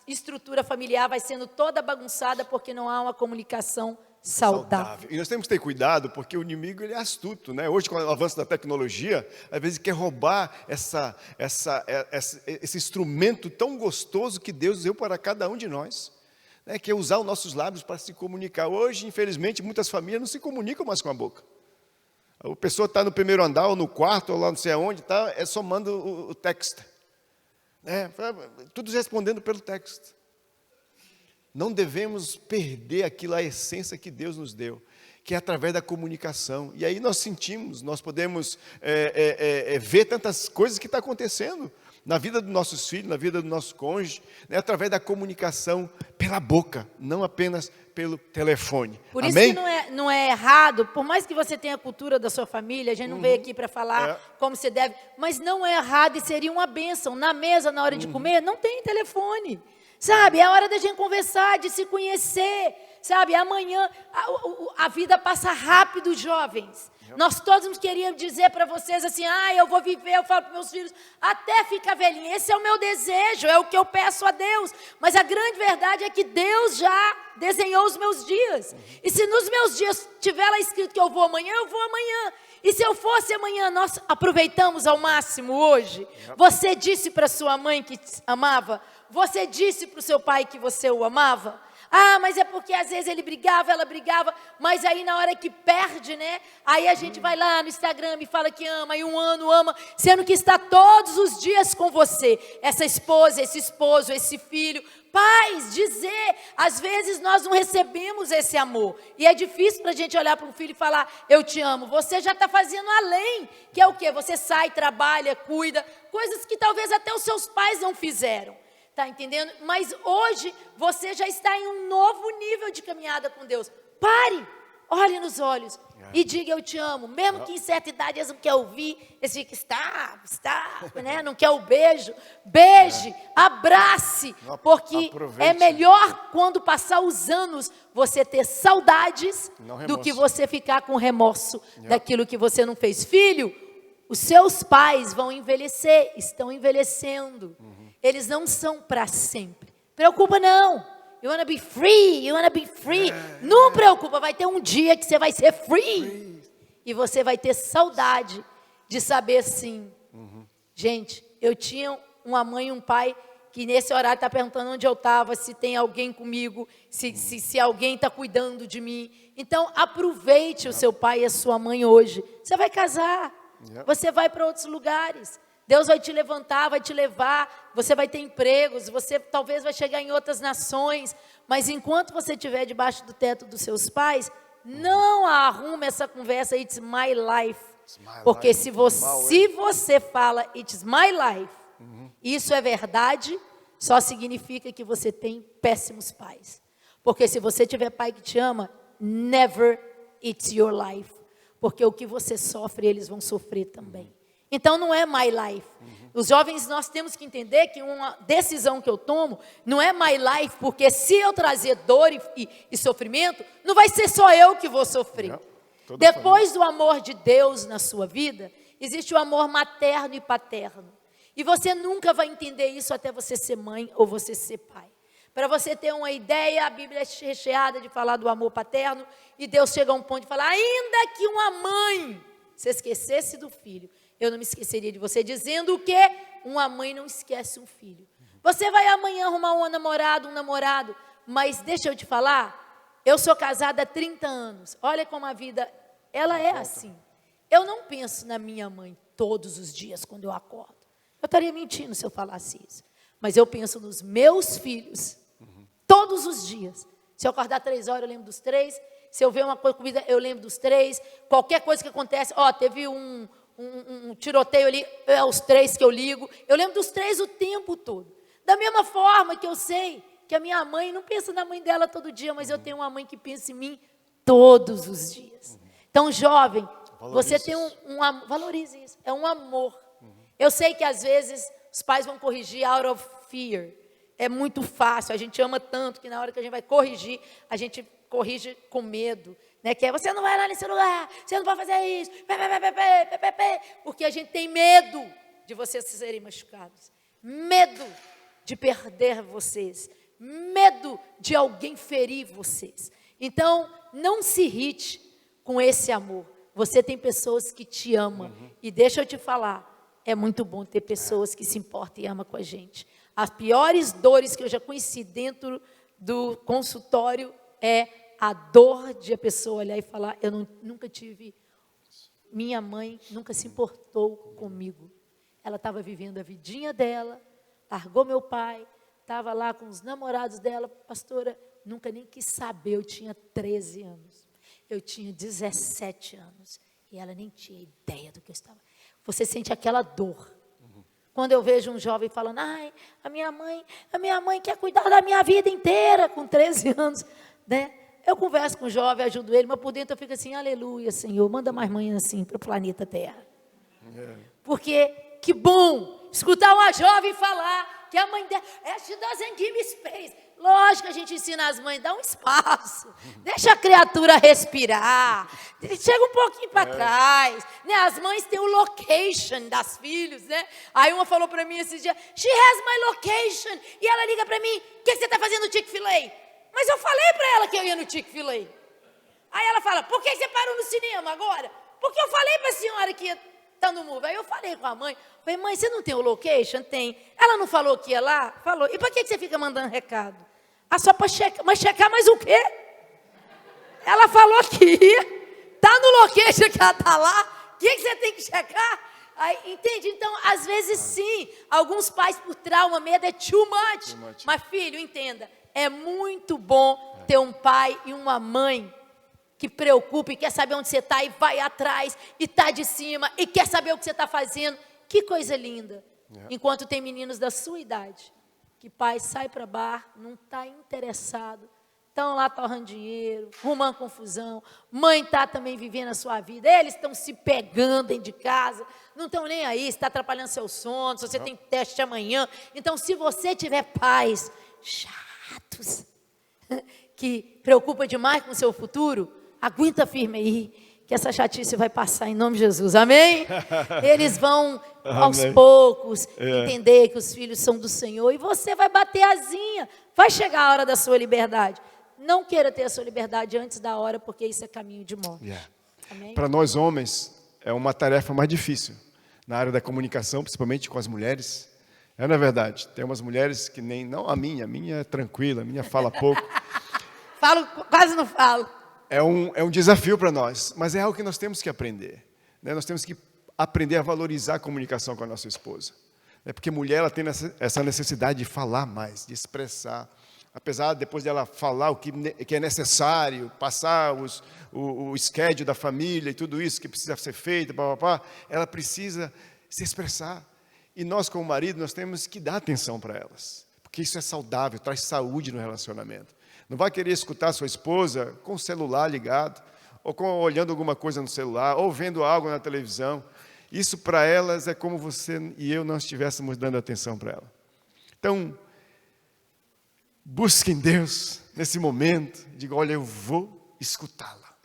estrutura familiar vai sendo toda bagunçada porque não há uma comunicação saudável. E nós temos que ter cuidado porque o inimigo ele é astuto, né? Hoje, com o avanço da tecnologia, às vezes quer roubar esse instrumento tão gostoso que Deus deu para cada um de nós, né? Que é usar os nossos lábios para se comunicar. Hoje, infelizmente, muitas famílias não se comunicam mais com a boca. A pessoa está no primeiro andar, ou no quarto, ou lá não sei aonde, só manda o texto. Tudo respondendo pelo texto. não devemos perder aquilo, a essência que Deus nos deu, que é através da comunicação. E aí nós sentimos, nós podemos ver tantas coisas que estão acontecendo na vida dos nossos filhos, na vida do nosso cônjuge, né, através da comunicação pela boca, não apenas pelo telefone. Por isso Amém? que não é errado, por mais que você tenha a cultura da sua família, a gente não veio aqui para falar como você deve, mas não é errado e seria uma bênção. Na mesa, na hora de comer, não tem telefone. Sabe, é hora da gente conversar, de se conhecer. Sabe, amanhã a vida passa rápido, jovens. Nós todos queríamos dizer para vocês assim, eu vou viver, eu falo para meus filhos, até ficar velhinho. Esse é o meu desejo, é o que eu peço a Deus. Mas a grande verdade é que Deus já desenhou os meus dias. E se nos meus dias tiver lá escrito que eu vou amanhã, eu vou amanhã. E se eu fosse amanhã, nós aproveitamos ao máximo hoje. Você disse para sua mãe que te amava? Você disse para o seu pai que você o amava? Mas é porque às vezes ele brigava, ela brigava, mas aí na hora que perde, né? Aí a gente vai lá no Instagram e fala que ama, e um ano ama, sendo que está todos os dias com você. Essa esposa, esse esposo, esse filho. Pais, dizer, às vezes nós não recebemos esse amor. E é difícil para a gente olhar para um filho e falar, eu te amo. Você já está fazendo além, que é o quê? Você sai, trabalha, cuida, coisas que talvez até os seus pais não fizeram. Está entendendo? Mas hoje você já está em um novo nível de caminhada com Deus. Pare, olhe nos olhos e diga eu te amo. Mesmo que em certa idade eles não querem ouvir, eles ficam, né? Não quer o beijo. Beije, abrace, porque é melhor quando passar os anos você ter saudades do que você ficar com remorso daquilo que você não fez. Filho, os seus pais vão envelhecer, estão envelhecendo. Eles não são para sempre. Preocupa não. You wanna be free, you wanna be free. Não preocupa, vai ter um dia que você vai ser free. E você vai ter saudade de saber assim. Gente, eu tinha uma mãe e um pai que nesse horário está perguntando onde eu estava, se tem alguém comigo, se alguém está cuidando de mim. Então, aproveite o seu pai e a sua mãe hoje. Você vai casar, você vai para outros lugares. Deus vai te levantar, vai te levar, você vai ter empregos, você talvez vai chegar em outras nações, mas enquanto você estiver debaixo do teto dos seus pais, não arrume essa conversa, it's my life. Porque se você fala, it's my life, isso é verdade, só significa que você tem péssimos pais. Porque se você tiver pai que te ama, never it's your life. Porque o que você sofre, eles vão sofrer também. Então não é my life. Os jovens, nós temos que entender que uma decisão que eu tomo não é my life, porque se eu trazer dor e sofrimento, não vai ser só eu que vou sofrer. Depois do amor de Deus na sua vida, existe o amor materno e paterno. E você nunca vai entender isso até você ser mãe ou você ser pai. Para você ter uma ideia, a Bíblia é recheada de falar do amor paterno, e Deus chega a um ponto de falar, ainda que uma mãe se esquecesse do filho, eu não me esqueceria de você, dizendo o quê? Uma mãe não esquece um filho. Você vai amanhã arrumar um namorado, mas deixa eu te falar, eu sou casada há 30 anos, olha como a vida, ela é assim. Eu não penso na minha mãe todos os dias quando eu acordo. Eu estaria mentindo se eu falasse isso. Mas eu penso nos meus filhos, todos os dias. Se eu acordar 3 horas, eu lembro dos 3. Se eu ver uma comida, eu lembro dos 3. Qualquer coisa que acontece, teve um tiroteio ali, é os 3 que eu ligo. Eu lembro dos 3 o tempo todo. Da mesma forma que eu sei que a minha mãe não pensa na mãe dela todo dia, mas eu tenho uma mãe que pensa em mim todos os dias. Então, jovem, você tem valorize isso, é um amor. Eu sei que às vezes os pais vão corrigir out of fear. É muito fácil, a gente ama tanto que na hora que a gente vai corrigir, a gente corrige com medo. Né? Que é, você não vai lá nesse lugar, você não vai fazer isso, porque a gente tem medo de vocês serem machucados, medo de perder vocês, medo de alguém ferir vocês. Então, não se irrite com esse amor. Você tem pessoas que te amam, e deixa eu te falar, é muito bom ter pessoas que se importam e amam com a gente. As piores dores que eu já conheci dentro do consultório é a dor de a pessoa olhar e falar, eu nunca tive, minha mãe nunca se importou comigo. Ela estava vivendo a vidinha dela, largou meu pai, estava lá com os namorados dela, pastora, nunca nem quis saber, eu tinha 13 anos, eu tinha 17 anos, e ela nem tinha ideia do que eu estava. Você sente aquela dor. Quando eu vejo um jovem falando, ai, a minha mãe quer cuidar da minha vida inteira, com 13 anos, né? Eu converso com o jovem, ajudo ele, mas por dentro eu fico assim, aleluia, Senhor, manda mais mãe assim para o planeta Terra. Porque, que bom, escutar uma jovem falar que a mãe dela, she doesn't give me space. Lógico que a gente ensina as mães, dá um espaço, deixa a criatura respirar, chega um pouquinho para trás, né? As mães têm o location das filhos, né? Aí uma falou para mim esses dias, she has my location, e ela liga para mim, o que você está fazendo no Chick-fil-A? Mas eu falei para ela que eu ia no Chick-fil-A. Aí ela fala, por que você parou no cinema agora? Porque eu falei para a senhora que ia estar no Move. Aí eu falei com a mãe, falei, mãe, você não tem o location? Tem. Ela não falou que ia lá? Falou. E para que você fica mandando recado? Ah, só para checar. Mas checar mais o quê? Ela falou que ia. Está no location que ela está lá. O que você tem que checar? Aí, entende? Então, às vezes sim, alguns pais por trauma, medo é too much. Mas filho, entenda, é muito bom ter um pai e uma mãe que preocupa e quer saber onde você está e vai atrás e está de cima e quer saber o que você está fazendo. Que coisa linda. Enquanto tem meninos da sua idade, que pai sai para bar, não está interessado, estão lá torrando dinheiro, arrumando confusão, mãe está também vivendo a sua vida, eles estão se pegando dentro de casa, não estão nem aí, se está atrapalhando seu sono, se você tem teste amanhã. Então, se você tiver pais chatos, que preocupa demais com o seu futuro, aguenta firme aí, que essa chatice vai passar em nome de Jesus, amém? Eles vão, aos poucos, entender que os filhos são do Senhor, e você vai bater asinha, vai chegar a hora da sua liberdade. Não queira ter a sua liberdade antes da hora, porque isso é caminho de morte. Amém? Para nós homens, é uma tarefa mais difícil, na área da comunicação, principalmente com as mulheres. Não é verdade? Tem umas mulheres que nem, não a minha é tranquila, a minha fala pouco. Falo, quase não falo. É um desafio para nós, mas é algo que nós temos que aprender. Né? Nós temos que aprender a valorizar a comunicação com a nossa esposa. Né? Porque mulher ela tem essa necessidade de falar mais, de expressar. Apesar, depois dela falar o que é necessário, passar o schedule da família e tudo isso que precisa ser feito, ela precisa se expressar. E nós, como marido, nós temos que dar atenção para elas. Porque isso é saudável, traz saúde no relacionamento. Não vai querer escutar sua esposa com o celular ligado, ou olhando alguma coisa no celular, ou vendo algo na televisão. Isso para elas é como você e eu não estivéssemos dando atenção para ela. Então, busque em Deus nesse momento, diga, olha, eu vou escutá-la.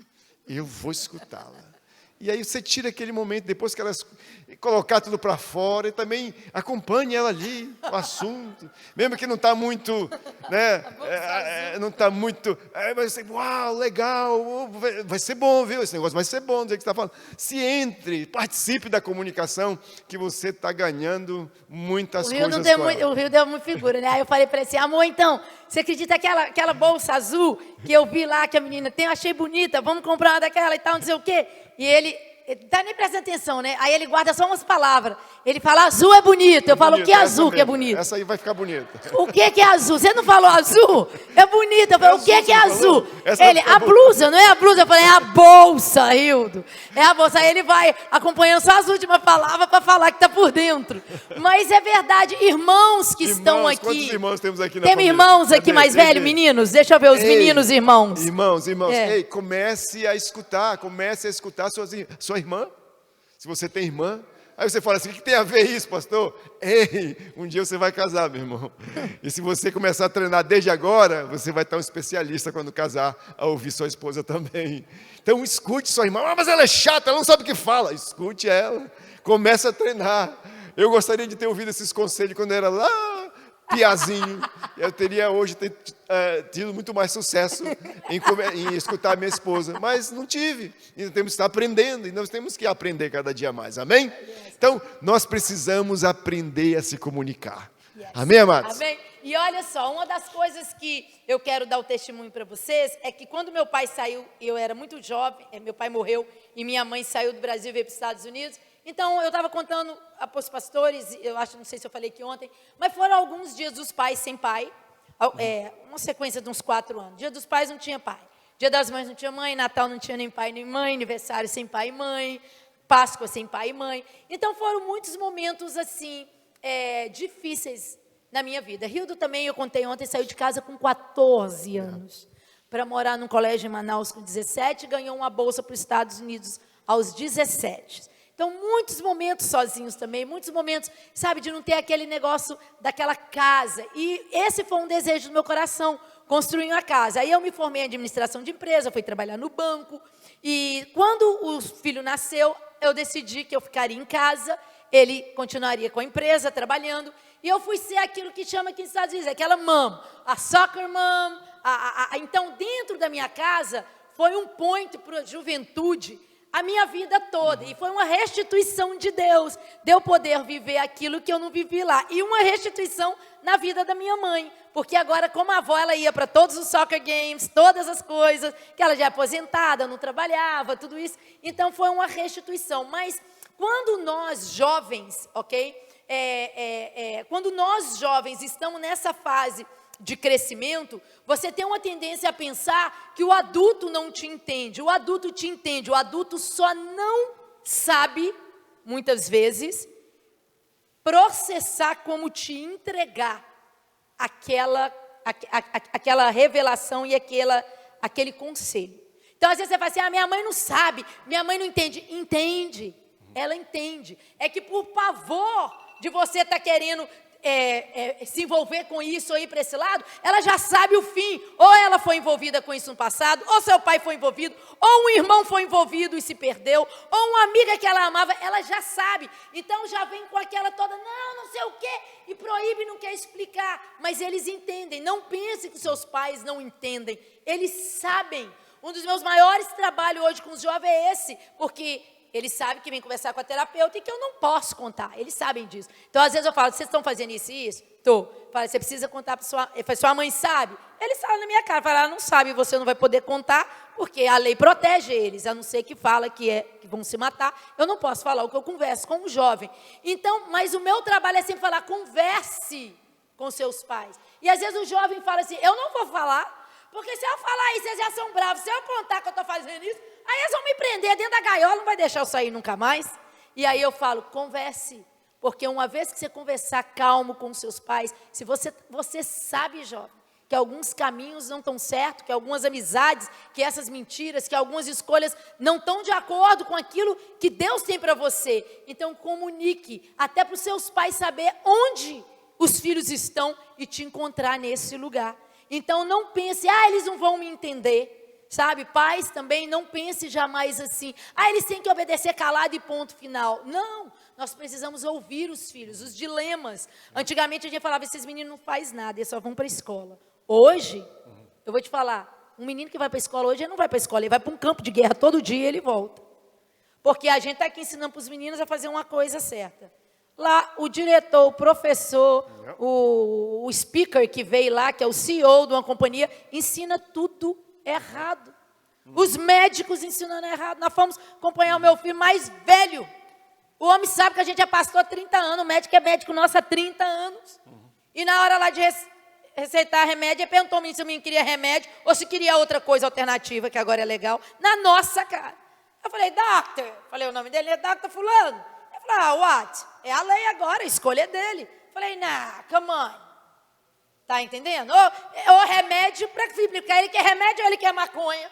Eu vou escutá-la. E aí você tira aquele momento, depois que ela colocar tudo para fora, e também acompanhe ela ali, o assunto. Mesmo que não está muito, né? Não está muito, vai ser, uau, legal, vai ser bom, viu? Esse negócio vai ser bom, do jeito que você está falando. Se entre, participe da comunicação, que você está ganhando muitas coisas com ela. O Rio deu uma figura, né? Aí eu falei para ele assim, amor, então, você acredita aquela bolsa azul que eu vi lá, que a menina tem, eu achei bonita, vamos comprar uma daquela e tal, não sei o quê. E ele está nem prestando atenção, né? Aí ele guarda só umas palavras. Ele fala, azul é bonito. Eu falo, o que é azul que é bonito? Essa aí vai ficar bonita. O que é azul? Você não falou azul? É bonito. Eu falei, o que é azul? Ele, a blusa, não é a blusa. Eu falei, é a bolsa, Hildo. É a bolsa. Aí ele vai acompanhando só as últimas palavras para falar que está por dentro. Mas é verdade, irmãos que estão aqui. Quantos irmãos temos aqui na família? Tem irmãos aqui mais velhos, meninos? Deixa eu ver os meninos irmãos. Irmãos. Ei, comece a escutar sua irmã. Se você tem irmã. Aí você fala assim, o que tem a ver isso, pastor? Ei, um dia você vai casar, meu irmão. E se você começar a treinar desde agora, você vai estar um especialista quando casar, a ouvir sua esposa também. Então escute sua irmã. Mas ela é chata, ela não sabe o que fala. Escute ela, comece a treinar. Eu gostaria de ter ouvido esses conselhos quando eu era lá, piazinho. Eu teria hoje tido muito mais sucesso em escutar a minha esposa. Mas não tive. E nós temos que estar aprendendo. E nós temos que aprender cada dia mais. Amém? Então, nós precisamos aprender a se comunicar. Amém, amados? Amém? E olha só, uma das coisas que eu quero dar o testemunho para vocês é que quando meu pai saiu, eu era muito jovem, meu pai morreu e minha mãe saiu do Brasil e veio para os Estados Unidos, Então, eu estava contando para os pastores, eu acho, não sei se eu falei aqui ontem, mas foram alguns dias dos pais sem pai, uma sequência de uns 4 anos. Dia dos pais não tinha pai, Dia das mães não tinha mãe, Natal não tinha nem pai nem mãe, aniversário sem pai e mãe, Páscoa sem pai e mãe. Então, foram muitos momentos, assim, difíceis na minha vida. Hildo também, eu contei ontem, saiu de casa com 14 anos, para morar num colégio em Manaus com 17, ganhou uma bolsa para os Estados Unidos aos 17. Então, muitos momentos sozinhos também, muitos momentos, sabe, de não ter aquele negócio daquela casa. E esse foi um desejo do meu coração, construir uma casa. Aí eu me formei em administração de empresa, fui trabalhar no banco. E quando o filho nasceu, eu decidi que eu ficaria em casa, ele continuaria com a empresa, trabalhando. E eu fui ser aquilo que chama aqui nos Estados Unidos, aquela mom, a soccer mom. Então, dentro da minha casa, foi um point para a juventude, a minha vida toda, e foi uma restituição de Deus, de eu poder viver aquilo que eu não vivi lá, e uma restituição na vida da minha mãe, porque agora, como avó, ela ia para todos os soccer games, todas as coisas, que ela já é aposentada, não trabalhava, tudo isso, então foi uma restituição. Mas quando nós jovens, quando nós jovens estamos nessa fase de crescimento, você tem uma tendência a pensar que o adulto não te entende. O adulto te entende, o adulto só não sabe, muitas vezes, processar como te entregar aquela revelação e aquele conselho. Então, às vezes você fala assim, minha mãe não sabe, minha mãe não entende. Entende, ela entende. É que por pavor de você estar querendo se envolver com isso ou ir para esse lado, ela já sabe o fim. Ou ela foi envolvida com isso no passado, ou seu pai foi envolvido, ou um irmão foi envolvido e se perdeu, ou uma amiga que ela amava, ela já sabe. Então já vem com aquela toda, não sei o quê, e proíbe, não quer explicar. Mas eles entendem. Não pense que seus pais não entendem. Eles sabem. Um dos meus maiores trabalhos hoje com os jovens é esse, porque eles sabem que vem conversar com a terapeuta e que eu não posso contar. Eles sabem disso. Então, às vezes eu falo, vocês estão fazendo isso e isso? Estou. Falo, você precisa contar para sua mãe sabe? Eles falam na minha cara. Falo, ela não sabe, você não vai poder contar, porque a lei protege eles, a não ser que fala que vão se matar. Eu não posso falar o que eu converso com um jovem. Então, mas o meu trabalho é sempre falar, converse com seus pais. E às vezes o jovem fala assim, eu não vou falar, porque se eu falar isso, eles já são bravos. Se eu contar que eu estou fazendo isso, aí eles vão me prender dentro da gaiola, não vai deixar eu sair nunca mais. E aí eu falo, converse. Porque uma vez que você conversar calmo com seus pais, se você sabe, jovem, que alguns caminhos não estão certos, que algumas amizades, que essas mentiras, que algumas escolhas não estão de acordo com aquilo que Deus tem para você. Então comunique, até para os seus pais saber onde os filhos estão e te encontrar nesse lugar. Então não pense, eles não vão me entender, sabe? Pais também, não pense jamais assim, eles têm que obedecer calado e ponto final. Não, nós precisamos ouvir os filhos, os dilemas. Antigamente a gente falava, esses meninos não fazem nada, eles só vão para a escola. Hoje, eu vou te falar, um menino que vai para a escola hoje, ele não vai para a escola, ele vai para um campo de guerra todo dia e ele volta. Porque a gente está aqui ensinando para os meninos a fazer uma coisa certa. Lá, o diretor, o professor, o speaker que veio lá, que é o CEO de uma companhia, ensina tudo errado. Os médicos ensinando errado. Nós fomos acompanhar o meu filho mais velho. O homem sabe que a gente é pastor há 30 anos, o médico é médico nosso há 30 anos. E na hora lá de receitar remédio, ele perguntou a mim se o menino queria remédio ou se queria outra coisa alternativa, que agora é legal, na nossa cara. Eu falei, doctor, falei o nome dele, é Dr. Fulano. Ele falou, what? É a lei agora, a escolha é dele. Eu falei, come on. Tá entendendo? Ou remédio para ele quer remédio ou ele quer maconha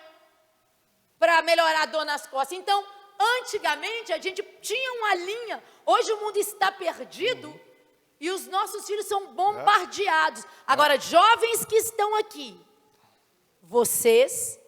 para melhorar a dor nas costas. Então, antigamente, a gente tinha uma linha. Hoje o mundo está perdido e os nossos filhos são bombardeados. Agora, jovens que estão aqui, vocês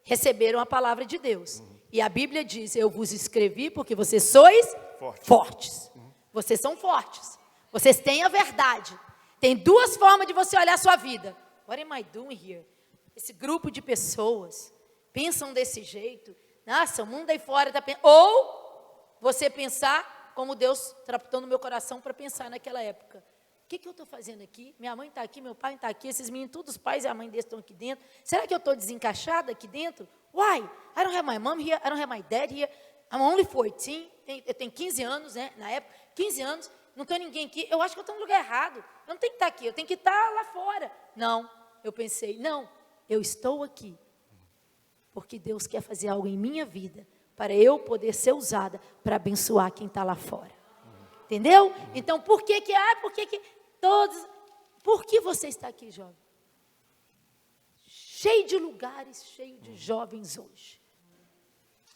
receberam a palavra de Deus. E a Bíblia diz, eu vos escrevi porque vocês sois fortes. Vocês são fortes. Vocês têm a verdade. Tem duas formas de você olhar a sua vida. What am I doing here? Esse grupo de pessoas pensam desse jeito. Nossa, o mundo aí fora está pensando. Ou você pensar como Deus tratou no meu coração para pensar naquela época. O que eu estou fazendo aqui? Minha mãe está aqui, meu pai está aqui, esses meninos, todos os pais e a mãe deles estão aqui dentro. Será que eu estou desencaixada aqui dentro? Why? I don't have my mom here, I don't have my dad here. I'm only 14 eu tenho 15 anos, né? Na época, 15 anos, não tem ninguém aqui. Eu acho que eu estou no lugar errado. Eu não tenho que estar aqui, eu tenho que estar lá fora. Não, eu pensei, não, eu estou aqui. Porque Deus quer fazer algo em minha vida, para eu poder ser usada para abençoar quem está lá fora. Entendeu? Então, por que você está aqui, jovem? Cheio de lugares, cheio de jovens hoje.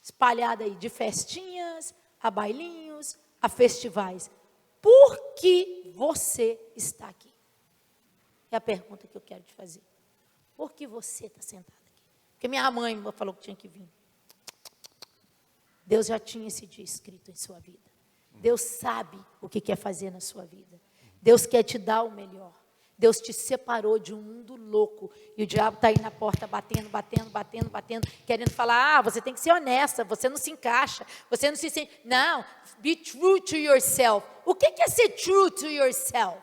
Espalhada aí de festinhas, a bailinhos, a festivais. Por que você está aqui? É a pergunta que eu quero te fazer. Por que você está sentado aqui? Porque minha mãe falou que tinha que vir. Deus já tinha esse dia escrito em sua vida. Deus sabe o que quer fazer na sua vida. Deus quer te dar o melhor. Deus te separou de um mundo louco. E o diabo está aí na porta batendo, querendo falar, você tem que ser honesta, você não se encaixa, você não se sente... Não, be true to yourself. O que é ser true to yourself?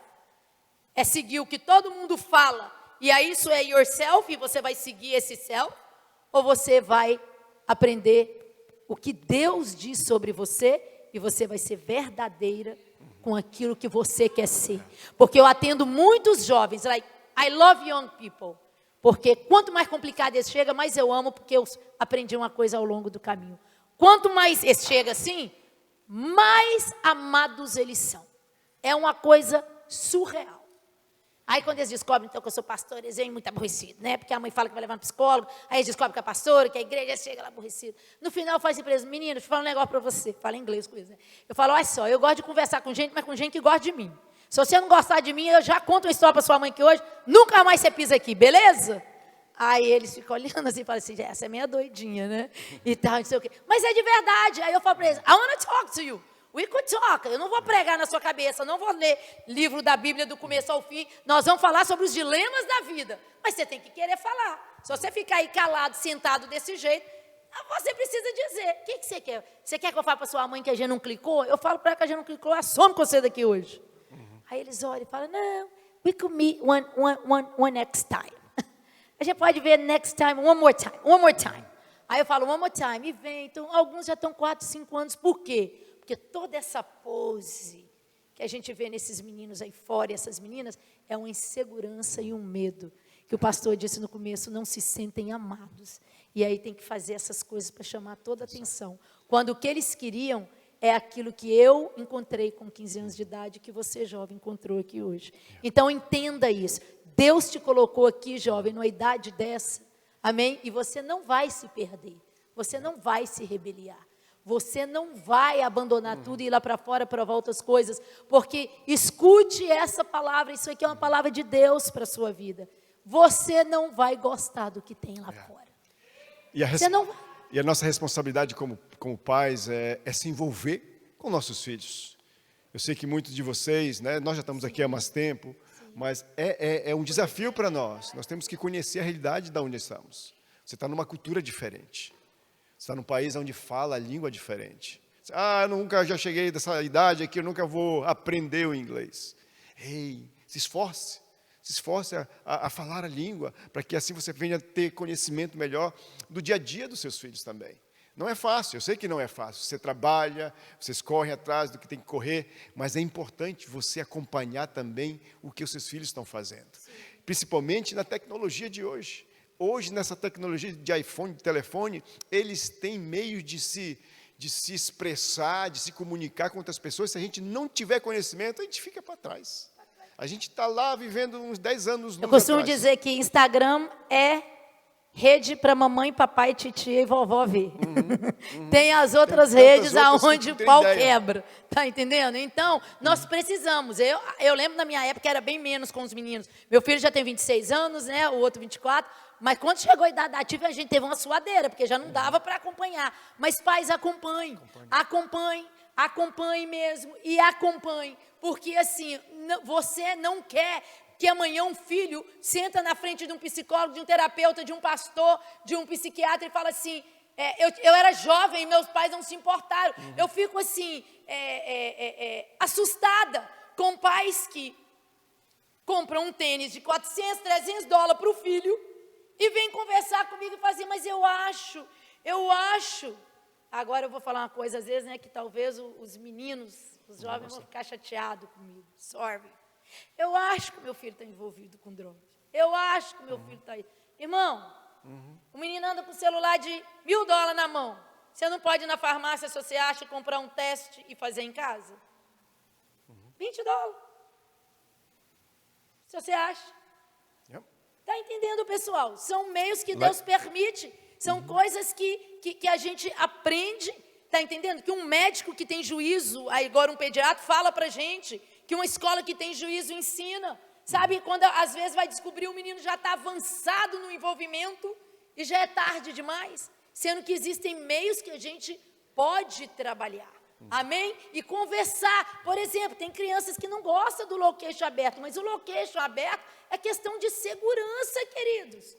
É seguir o que todo mundo fala, e aí isso é yourself, e você vai seguir esse self? Ou você vai aprender o que Deus diz sobre você, e você vai ser verdadeira com aquilo que você quer ser? Porque eu atendo muitos jovens, like, I love young people, porque quanto mais complicado eles chegam, mais eu amo, porque eu aprendi uma coisa ao longo do caminho. Quanto mais eles chegam assim, mais amados eles são. É uma coisa surreal. Aí quando eles descobrem então que eu sou pastor, eles vêm muito aborrecidos, né? Porque a mãe fala que vai levar no psicólogo, aí eles descobrem que é pastora, que a igreja chega lá aborrecida. No final eu falo assim para eles, meninos, deixa eu falar um negócio para você. Falo em inglês com eles, né? Eu falo, olha só, eu gosto de conversar com gente, mas com gente que gosta de mim. Se você não gostar de mim, eu já conto uma história para sua mãe que hoje, nunca mais você pisa aqui, beleza? Aí eles ficam olhando assim e falam assim, essa é meia doidinha, né? E tal, não sei o quê. Mas é de verdade. Aí eu falo para eles, I want to talk to you. We could talk. Eu não vou pregar na sua cabeça, não vou ler livro da Bíblia do começo ao fim. Nós vamos falar sobre os dilemas da vida. Mas você tem que querer falar. Se você ficar aí calado, sentado desse jeito, você precisa dizer. O que você quer? Você quer que eu fale para sua mãe que a gente não clicou? Eu falo para ela que a gente não clicou, assume com você daqui hoje. Aí eles olham e falam, não, we could meet one next time. A gente pode ver next time, one more time. Aí eu falo, one more time, e vem. Então, alguns já estão 4, 5 anos. Por quê? Porque toda essa pose que a gente vê nesses meninos aí fora, e essas meninas, é uma insegurança e um medo. Que o pastor disse no começo, não se sentem amados. E aí tem que fazer essas coisas para chamar toda a atenção. Quando o que eles queriam é aquilo que eu encontrei com 15 anos de idade, que você, jovem, encontrou aqui hoje. Então, entenda isso. Deus te colocou aqui, jovem, numa idade dessa. Amém? E você não vai se perder. Você não vai se rebeliar. Você não vai abandonar tudo e ir lá para fora provar outras coisas. Porque escute essa palavra. Isso aqui é uma palavra de Deus para a sua vida. Você não vai gostar do que tem lá fora. E a nossa responsabilidade como pais é se envolver com nossos filhos. Eu sei que muitos de vocês, né, nós já estamos aqui há mais tempo, mas é um desafio para nós. Nós temos que conhecer a realidade de onde estamos. Você está numa cultura diferente. Você está num país onde fala a língua diferente. Eu nunca já cheguei dessa idade aqui, eu nunca vou aprender o inglês. Ei, se esforce a falar a língua, para que assim você venha ter conhecimento melhor do dia a dia dos seus filhos também. Não é fácil, eu sei que não é fácil. Você trabalha, vocês correm atrás do que tem que correr, mas é importante você acompanhar também o que os seus filhos estão fazendo. Sim. Principalmente na tecnologia de hoje. Hoje, nessa tecnologia de iPhone, de telefone, eles têm meios de se expressar, de se comunicar com outras pessoas. Se a gente não tiver conhecimento, a gente fica para trás. A gente está lá vivendo uns 10 anos. Eu costumo dizer que Instagram é rede para mamãe, papai, titia e vovó ver. Tem as outras redes aonde o pau quebra. Tá entendendo? Então, nós precisamos. Eu lembro na minha época era bem menos com os meninos. Meu filho já tem 26 anos, né? O outro 24. Mas quando chegou a idade ativa, a gente teve uma suadeira, porque já não dava para acompanhar. Mas pais, acompanhem mesmo e acompanhem. Porque assim, você não quer que amanhã um filho senta na frente de um psicólogo, de um terapeuta, de um pastor, de um psiquiatra e fala assim, eu era jovem e meus pais não se importaram. Eu fico assim, assustada com pais que compram um tênis de 400, 300 dólares para o filho e vem conversar comigo e falar assim, mas eu acho Agora eu vou falar uma coisa, às vezes, né, que talvez os meninos, os jovens vão ficar chateados comigo. Sorry. Eu acho que meu filho está envolvido com drogas. Eu acho que meu filho está aí. Irmão, o menino anda com um celular de $1.000 na mão. Você não pode ir na farmácia, se você acha, comprar um teste e fazer em casa? $20. Se você acha. Está entendendo, pessoal? São meios que Deus permite. São coisas que a gente aprende. Está entendendo? Que um médico que tem juízo, aí agora um pediatra, fala para a gente. Que uma escola que tem juízo ensina. Sabe, quando às vezes vai descobrir o menino já está avançado no envolvimento e já é tarde demais. Sendo que existem meios que a gente pode trabalhar. Amém? E conversar. Por exemplo, tem crianças que não gostam do loqueixo aberto, mas o loqueixo aberto é questão de segurança, queridos.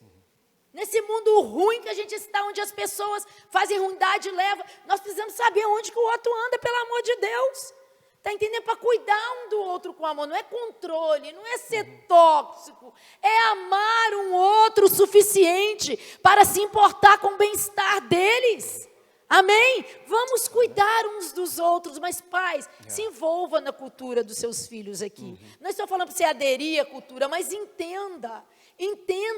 Nesse mundo ruim que a gente está, onde as pessoas fazem ruindade e levam, nós precisamos saber onde que o outro anda, pelo amor de Deus. Está entendendo? Para cuidar um do outro com amor. Não é controle, não é ser tóxico. É amar um outro o suficiente para se importar com o bem-estar deles. Amém? Vamos cuidar uns dos outros, mas pais, se envolva na cultura dos seus filhos aqui. Não estou falando para você aderir à cultura, mas entenda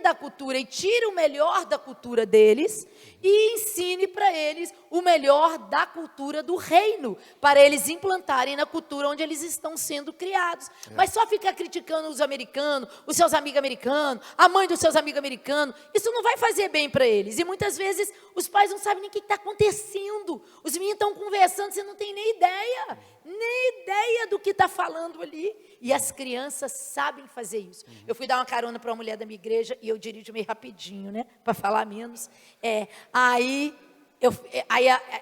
a cultura e tire o melhor da cultura deles e ensine para eles o melhor da cultura do reino, para eles implantarem na cultura onde eles estão sendo criados. Mas só ficar criticando os americanos, os seus amigos americanos, a mãe dos seus amigos americanos, isso não vai fazer bem para eles. E muitas vezes os pais não sabem nem o que está acontecendo. Os meninos estão conversando, você não tem nem ideia do que está falando ali. E as crianças sabem fazer isso. Eu fui dar uma carona para uma mulher da minha igreja e eu dirijo meio rapidinho, né? Para falar menos. Aí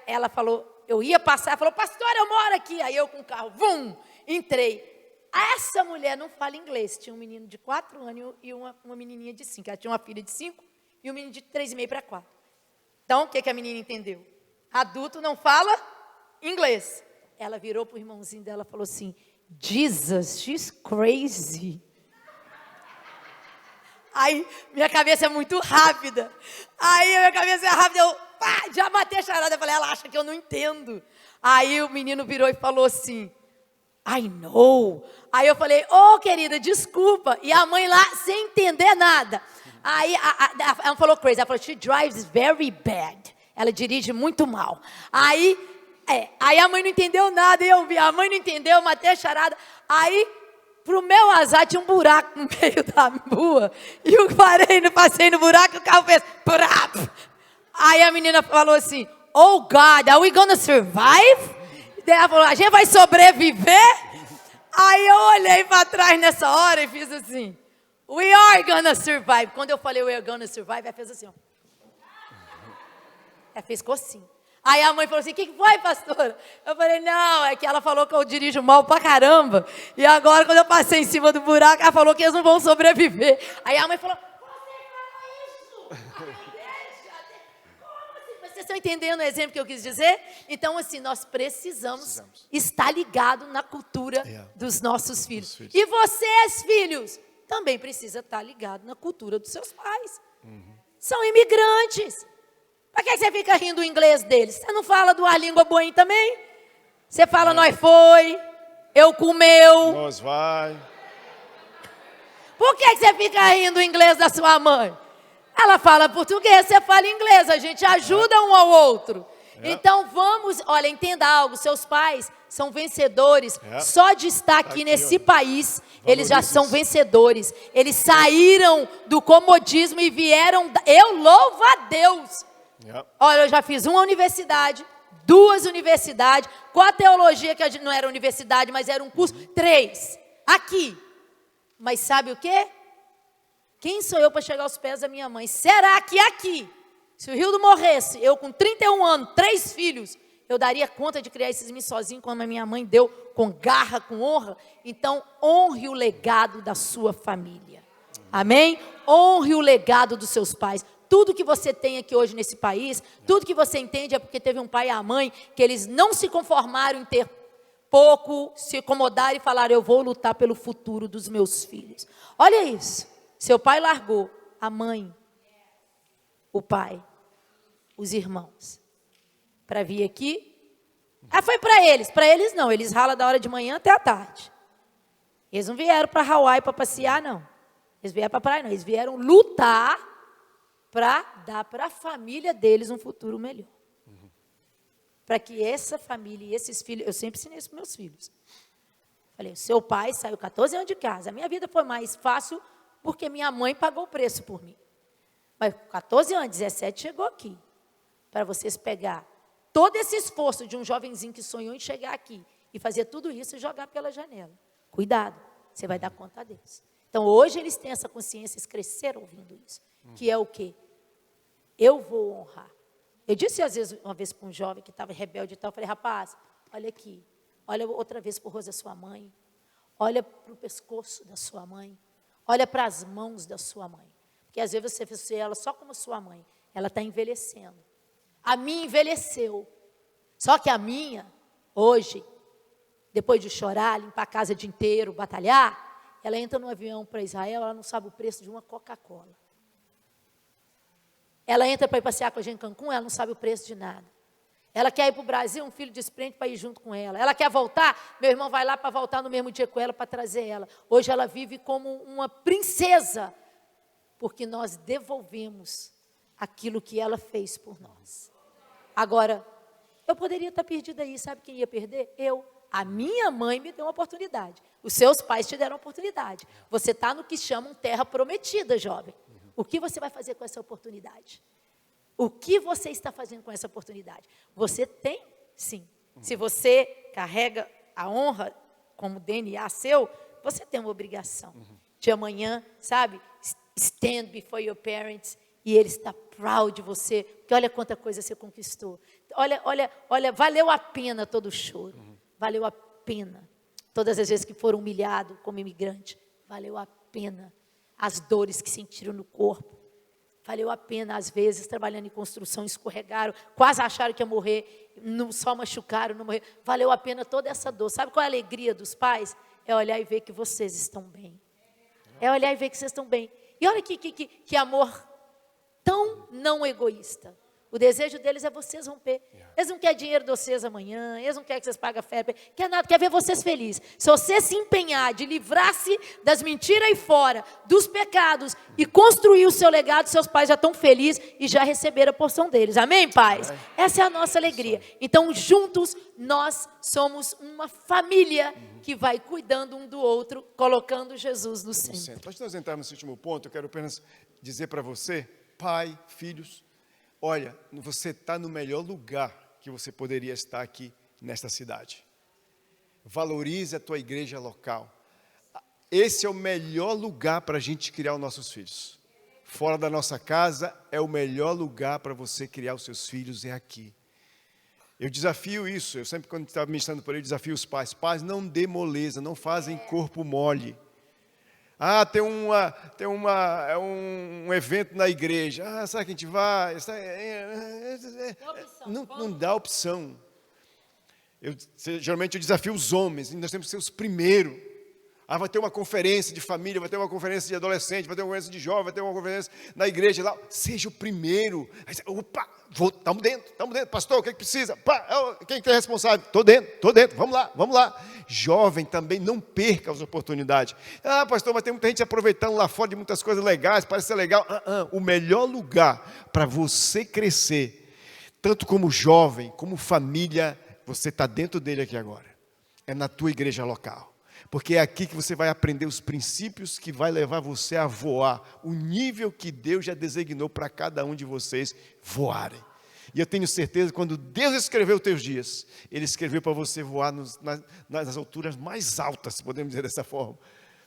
ela falou, eu ia passar, falou, pastora, eu moro aqui. Aí eu com o carro, entrei. Essa mulher não fala inglês. Tinha um menino de 4 anos e uma menininha de 5. Ela tinha uma filha de 5 e um menino de 3,5 para 4. Então, o que a menina entendeu? Adulto não fala inglês. Ela virou para o irmãozinho dela e falou assim, Jesus, she's crazy. Aí, minha cabeça é muito rápida. Eu já matei a charada. Eu falei, ela acha que eu não entendo. Aí o menino virou e falou assim, I know. Aí eu falei, querida, desculpa. E a mãe lá, sem entender nada. Aí ela falou crazy. Ela falou, she drives very bad. Ela dirige muito mal. Aí a mãe não entendeu nada, eu vi, a mãe não entendeu, eu matei a charada. Aí, pro meu azar, tinha um buraco no meio da rua, e eu passei no buraco, e o carro fez, brap. Aí a menina falou assim, oh God, are we gonna survive? Daí ela falou, a gente vai sobreviver? Aí eu olhei para trás nessa hora e fiz assim, we are gonna survive. Quando eu falei we are gonna survive, ela fez assim, ó. Ela fez cocinho. Aí a mãe falou assim, o que foi, pastora? Eu falei, não, é que ela falou que eu dirijo mal pra caramba. E agora, quando eu passei em cima do buraco, ela falou que eles não vão sobreviver. Aí a mãe falou, você falou isso? Como assim? Vocês estão entendendo o exemplo que eu quis dizer? Então, assim, nós precisamos estar ligados na cultura dos nossos filhos. E vocês, filhos, também precisam estar ligados na cultura dos seus pais. São imigrantes. Para que você fica rindo o inglês deles? Você não fala do ar língua boa aí também? Você fala, nós foi, eu comeu. Nós vai. Por que você fica rindo o inglês da sua mãe? Ela fala português, você fala inglês, a gente ajuda um ao outro. Então vamos, olha, entenda algo, seus pais são vencedores. Só de estar aqui nesse país, eles já são vencedores. Eles saíram do comodismo e vieram, eu louvo a Deus. Olha, eu já fiz uma universidade, 2 universidades, com a teologia, que não era universidade, mas era um curso, 3, aqui. Mas sabe o quê? Quem sou eu para chegar aos pés da minha mãe? Será que aqui, se o Rildo morresse, eu com 31 anos, 3 filhos, eu daria conta de criar esses meninos sozinho, como a minha mãe deu, com garra, com honra? Então, honre o legado da sua família. Amém? Honre o legado dos seus pais. Tudo que você tem aqui hoje nesse país, tudo que você entende é porque teve um pai e a mãe que eles não se conformaram em ter pouco, se acomodaram e falaram, eu vou lutar pelo futuro dos meus filhos. Olha isso, seu pai largou a mãe, o pai, os irmãos, para vir aqui. Ah, foi para eles não, eles ralam da hora de manhã até a tarde. Eles não vieram para Hawaii para passear, não. Eles vieram para a praia, não. Eles vieram lutar para dar para a família deles um futuro melhor. Para que essa família e esses filhos, eu sempre ensinei isso para meus filhos. Falei, o seu pai saiu 14 anos de casa. A minha vida foi mais fácil porque minha mãe pagou o preço por mim. Mas 14 anos, 17 chegou aqui. Para vocês pegar todo esse esforço de um jovenzinho que sonhou em chegar aqui e fazer tudo isso e jogar pela janela. Cuidado, você vai dar conta deles. Então, hoje eles têm essa consciência, eles cresceram ouvindo isso. Que é o quê? Eu vou honrar. Eu disse, às vezes, uma vez para um jovem que estava rebelde e tal, eu falei, rapaz, olha aqui, olha outra vez para o rosto da sua mãe, olha para o pescoço da sua mãe, olha para as mãos da sua mãe. Porque às vezes você vê ela só como sua mãe, ela está envelhecendo. A minha envelheceu. Só que a minha, hoje, depois de chorar, limpar a casa o dia inteiro, batalhar, ela entra no avião para Israel, ela não sabe o preço de uma Coca-Cola. Ela entra para ir passear com a gente em Cancún, ela não sabe o preço de nada. Ela quer ir para o Brasil, um filho desprende para ir junto com ela. Ela quer voltar, meu irmão vai lá para voltar no mesmo dia com ela, para trazer ela. Hoje ela vive como uma princesa, porque nós devolvemos aquilo que ela fez por nós. Agora, eu poderia estar perdida aí, sabe quem ia perder? Eu. A minha mãe me deu uma oportunidade. Os seus pais te deram uma oportunidade. Você está no que chamam terra prometida, jovem. O que você vai fazer com essa oportunidade? O que você está fazendo com essa oportunidade? Você tem, sim. Se você carrega a honra como DNA seu, você tem uma obrigação de amanhã, sabe, stand before your parents e ele está proud de você, porque olha quanta coisa você conquistou. Olha, valeu a pena todo o choro. Valeu a pena. Todas as vezes que foram humilhados como imigrante, valeu a pena. As dores que sentiram no corpo. Valeu a pena, às vezes, trabalhando em construção, escorregaram, quase acharam que ia morrer, não, só machucaram, não morreram. Valeu a pena toda essa dor. Sabe qual é a alegria dos pais? É olhar e ver que vocês estão bem. É olhar e ver que vocês estão bem. E olha que amor tão não egoísta. O desejo deles é vocês romper. Eles não querem dinheiro de vocês amanhã, eles não querem que vocês paguem férias, quer nada, quer ver vocês felizes. Se você se empenhar de livrar-se das mentiras aí fora, dos pecados, e construir o seu legado, seus pais já estão felizes e já receberam a porção deles. Amém, pais? Essa é a nossa alegria. Então, juntos, nós somos uma família que vai cuidando um do outro, colocando Jesus no centro. Antes de nós entrarmos nesse último ponto, eu quero apenas dizer para você, pai, filhos, olha, você está no melhor lugar que você poderia estar aqui nesta cidade. Valorize a tua igreja local. Esse é o melhor lugar para a gente criar os nossos filhos. Fora da nossa casa é o melhor lugar para você criar os seus filhos, é aqui. Eu desafio isso, eu sempre quando estava ministrando por aí, desafio os pais. Pais, não dê moleza, não fazem corpo mole. Ah, tem um evento na igreja. Ah, será que a gente vai? Não dá opção. Geralmente eu desafio os homens, e nós temos que ser os primeiros. Ah, vai ter uma conferência de família, vai ter uma conferência de adolescente, vai ter uma conferência de jovem, vai ter uma conferência na igreja lá. Seja o primeiro. Aí, opa, estamos dentro. Pastor, o que precisa? Quem é responsável? Estou dentro, vamos lá. Jovem também, não perca as oportunidades. Ah, pastor, mas tem muita gente aproveitando lá fora de muitas coisas legais, parece ser legal. O melhor lugar para você crescer, tanto como jovem, como família, você está dentro dele aqui agora. É na tua igreja local. Porque é aqui que você vai aprender os princípios que vai levar você a voar, o nível que Deus já designou para cada um de vocês voarem. E eu tenho certeza que quando Deus escreveu os teus dias, Ele escreveu para você voar nas alturas mais altas, se podemos dizer dessa forma,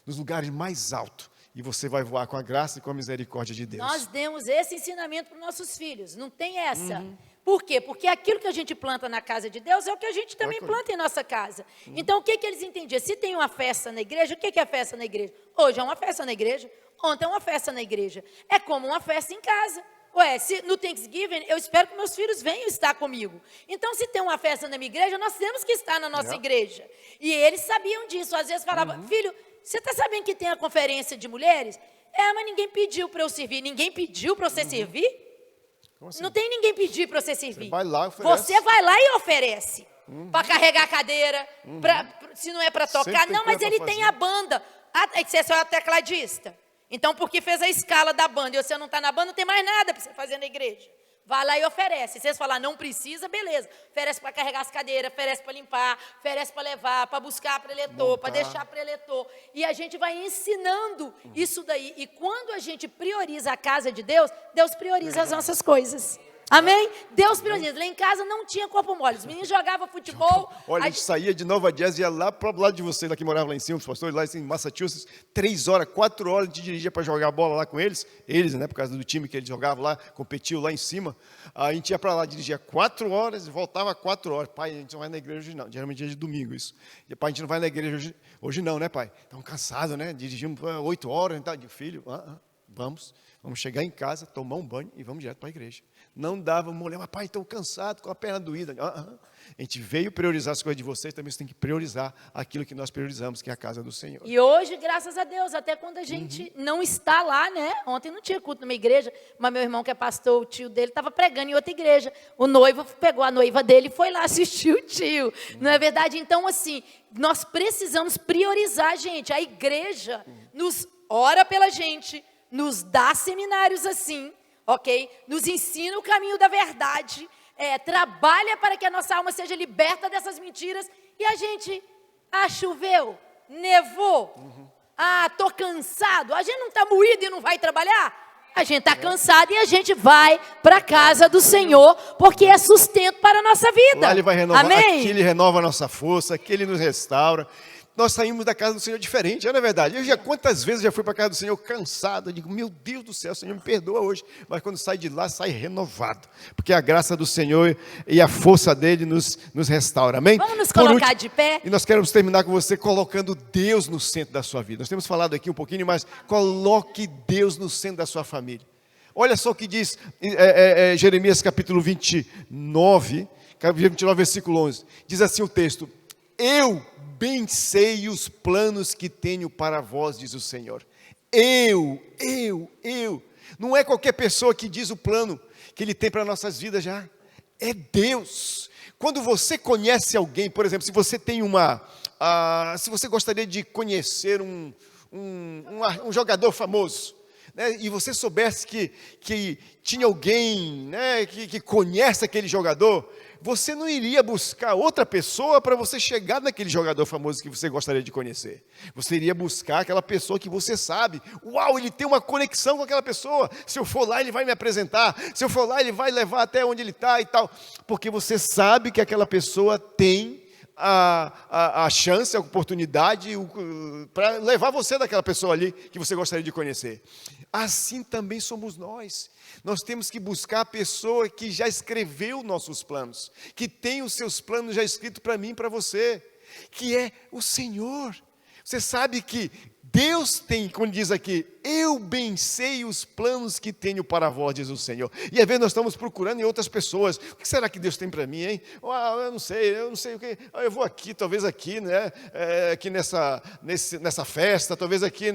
nos lugares mais altos. E você vai voar com a graça e com a misericórdia de Deus. Nós demos esse ensinamento para os nossos filhos, não tem essa. Por quê? Porque aquilo que a gente planta na casa de Deus é o que a gente também planta em nossa casa. Então, o que eles entendiam? Se tem uma festa na igreja, o que é festa na igreja? Hoje é uma festa na igreja, ontem é uma festa na igreja. É como uma festa em casa. Se no Thanksgiving, eu espero que meus filhos venham estar comigo. Então, se tem uma festa na minha igreja, nós temos que estar na nossa igreja. E eles sabiam disso. Às vezes falavam, filho, você está sabendo que tem a conferência de mulheres? Mas ninguém pediu para eu servir. Ninguém pediu para você servir? Como assim? Não tem ninguém pedir para você servir. Você vai lá e oferece. Você vai lá e oferece. Para carregar a cadeira, se não é para tocar. Sempre tem Não, mas coisa ele pra tem fazer. a banda. Ah, é que você é só tecladista. Então, porque fez a escala da banda e você não está na banda, não tem mais nada para você fazer na igreja. Vai lá e oferece. Se vocês falar não precisa, beleza. Oferece para carregar as cadeiras, oferece para limpar, oferece para levar, para buscar preletor, para deixar preletor. E a gente vai ensinando isso daí. E quando a gente prioriza a casa de Deus, Deus prioriza as nossas coisas. Amém? Deus prioriza. Lá em casa não tinha corpo mole. Os meninos jogavam futebol. Olha, a gente saía de Nova Jazz e ia lá para o lado de vocês, lá que moravam lá em cima, os pastores, lá em Massachusetts, 3 horas, 4 horas, a gente dirigia para jogar bola lá com eles, né, por causa do time que eles jogavam lá, competiu lá em cima. A gente ia para lá, dirigia 4 horas e voltava 4 horas. Pai, a gente não vai na igreja hoje não, geralmente é de domingo isso. E, pai, a gente não vai na igreja hoje não, né, pai? Estamos cansados, né? Dirigimos 8 horas, então, filho, vamos chegar em casa, tomar um banho e vamos direto para a igreja. Não dava, mulher, mas pai, estou cansado, com a perna doída. A gente veio priorizar as coisas de vocês, também você tem que priorizar aquilo que nós priorizamos, que é a casa do Senhor. E hoje, graças a Deus, até quando a gente não está lá, né? Ontem não tinha culto numa igreja, mas meu irmão que é pastor, o tio dele, estava pregando em outra igreja. O noivo pegou a noiva dele e foi lá assistir o tio. Não é verdade? Então, assim, nós precisamos priorizar, gente. A igreja nos ora pela gente, nos dá seminários assim, ok? Nos ensina o caminho da verdade, trabalha para que a nossa alma seja liberta dessas mentiras, e a gente, choveu, nevou, tô cansado, a gente não está moído e não vai trabalhar? A gente está cansado e a gente vai para a casa do Senhor, porque é sustento para a nossa vida. Lá Ele vai renovar, Amém? aqui Ele renova a nossa força, aqui Ele nos restaura. Nós saímos da casa do Senhor diferente, não é verdade? Quantas vezes eu já fui para a casa do Senhor cansado, eu digo, meu Deus do céu, Senhor, me perdoa hoje. Mas quando sai de lá, sai renovado, porque a graça do Senhor e a força dele nos restaura, amém? Vamos nos colocar de pé? E nós queremos terminar com você colocando Deus no centro da sua vida. Nós temos falado aqui um pouquinho, mas coloque Deus no centro da sua família. Olha só o que diz Jeremias capítulo 29, versículo 11. Diz assim o texto: eu bem sei os planos que tenho para vós, diz o Senhor. Eu. Não é qualquer pessoa que diz o plano que Ele tem para nossas vidas já. É Deus. Quando você conhece alguém, por exemplo, se você tem se você gostaria de conhecer um jogador famoso, né, e você soubesse que tinha alguém, né, que conhece aquele jogador, você não iria buscar outra pessoa para você chegar naquele jogador famoso que você gostaria de conhecer. Você iria buscar aquela pessoa que você sabe. Uau, ele tem uma conexão com aquela pessoa. Se eu for lá, ele vai me apresentar. Se eu for lá, ele vai levar até onde ele está e tal. Porque você sabe que aquela pessoa tem a chance, a oportunidade para levar você daquela pessoa ali que você gostaria de conhecer. Assim também somos nós. Nós temos que buscar a pessoa que já escreveu nossos planos, que tem os seus planos já escritos para mim e para você, que é o Senhor. Você sabe que Deus tem, como diz aqui, eu bem sei os planos que tenho para vós, diz o Senhor. E às vezes nós estamos procurando em outras pessoas. O que será que Deus tem para mim, hein? Eu não sei o que. Eu vou aqui, talvez aqui, né? Aqui nessa festa, talvez aqui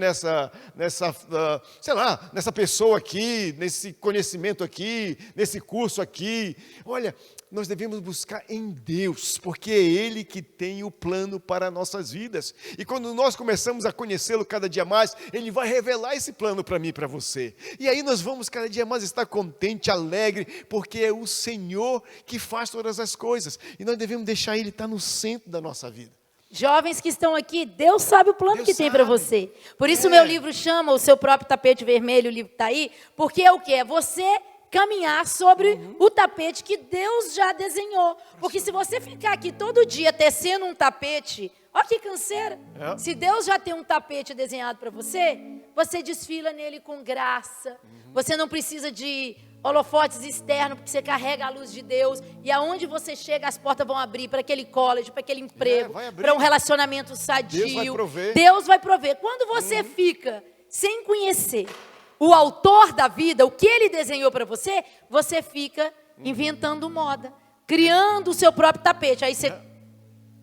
sei lá, nessa pessoa aqui, nesse conhecimento aqui, nesse curso aqui. Olha, nós devemos buscar em Deus, porque é Ele que tem o plano para nossas vidas. E quando nós começamos a conhecê-lo cada dia mais, Ele vai revelar esse plano para mim e para você. E aí nós vamos cada dia mais estar contente, alegre, porque é o Senhor que faz todas as coisas. E nós devemos deixar Ele estar no centro da nossa vida. Jovens que estão aqui, Deus sabe o plano Deus que tem para você. Por isso o meu livro chama O Seu Próprio Tapete Vermelho, o livro está aí, porque é o que? É você caminhar sobre o tapete que Deus já desenhou. Porque se você ficar aqui todo dia tecendo um tapete, olha que canseira. Se Deus já tem um tapete desenhado para você, você desfila nele com graça. Você não precisa de holofotes externos, porque você carrega a luz de Deus. E aonde você chega, as portas vão abrir para aquele college, para aquele emprego, para um relacionamento sadio. Deus vai prover. Deus vai prover. Quando você fica sem conhecer o autor da vida, o que ele desenhou para você, você fica inventando moda, criando o seu próprio tapete. Aí você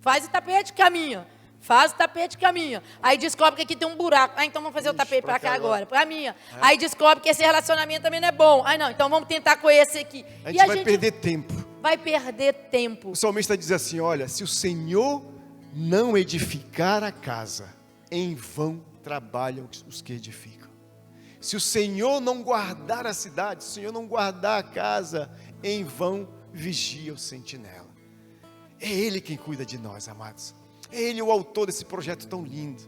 faz o tapete, caminha. Faz o tapete com a minha. Aí descobre que aqui tem um buraco. Ah, então vamos fazer o tapete para cá agora. Para a minha. Aí descobre que esse relacionamento também não é bom. Ah, não, então vamos tentar com esse aqui. A gente vai perder tempo. Vai perder tempo. O salmista diz assim, olha, se o Senhor não edificar a casa, em vão trabalham os que edificam. Se o Senhor não guardar a cidade, se o Senhor não guardar a casa, em vão vigia o sentinela. É Ele quem cuida de nós, amados. É Ele o autor desse projeto tão lindo.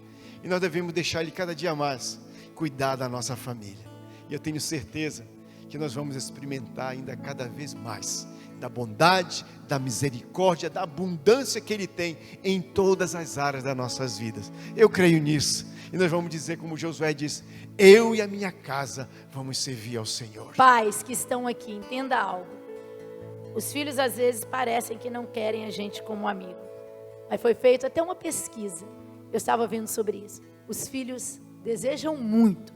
E nós devemos deixar Ele cada dia mais cuidar da nossa família. E eu tenho certeza que nós vamos experimentar ainda cada vez mais da bondade, da misericórdia, da abundância que Ele tem em todas as áreas das nossas vidas. Eu creio nisso. E nós vamos dizer como Josué diz, eu e a minha casa vamos servir ao Senhor. Pais que estão aqui, entenda algo. Os filhos às vezes parecem que não querem a gente como amigo. Mas foi feita até uma pesquisa. Eu estava vendo sobre isso. Os filhos desejam muito,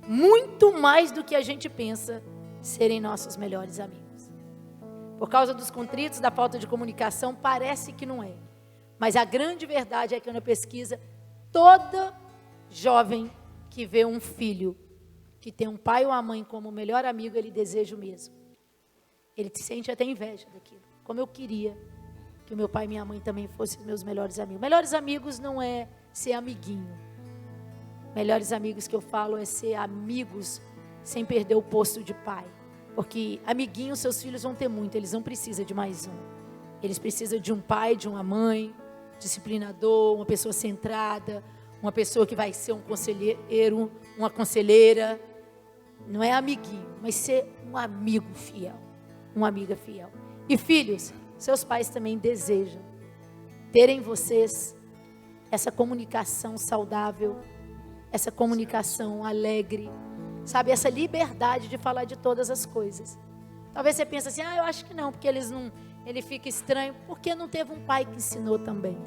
muito mais do que a gente pensa, serem nossos melhores amigos. Por causa dos contritos, da falta de comunicação, parece que não é. Mas a grande verdade é que na pesquisa, toda jovem que vê um filho que tem um pai ou uma mãe como melhor amigo, ele deseja o mesmo. Ele sente até inveja daquilo. Como eu queria que o meu pai e minha mãe também fossem meus melhores amigos. Melhores amigos não é ser amiguinho. Melhores amigos que eu falo é ser amigos sem perder o posto de pai. Porque amiguinhos seus filhos vão ter muito, eles não precisam de mais um. Eles precisam de um pai, de uma mãe, disciplinador, uma pessoa centrada, uma pessoa que vai ser um conselheiro, uma conselheira. Não é amiguinho, mas ser um amigo fiel, uma amiga fiel. E filhos, seus pais também desejam ter em vocês essa comunicação saudável, essa comunicação alegre, sabe, essa liberdade de falar de todas as coisas. Talvez você pense assim, eu acho que não, porque ele fica estranho, porque não teve um pai que ensinou também.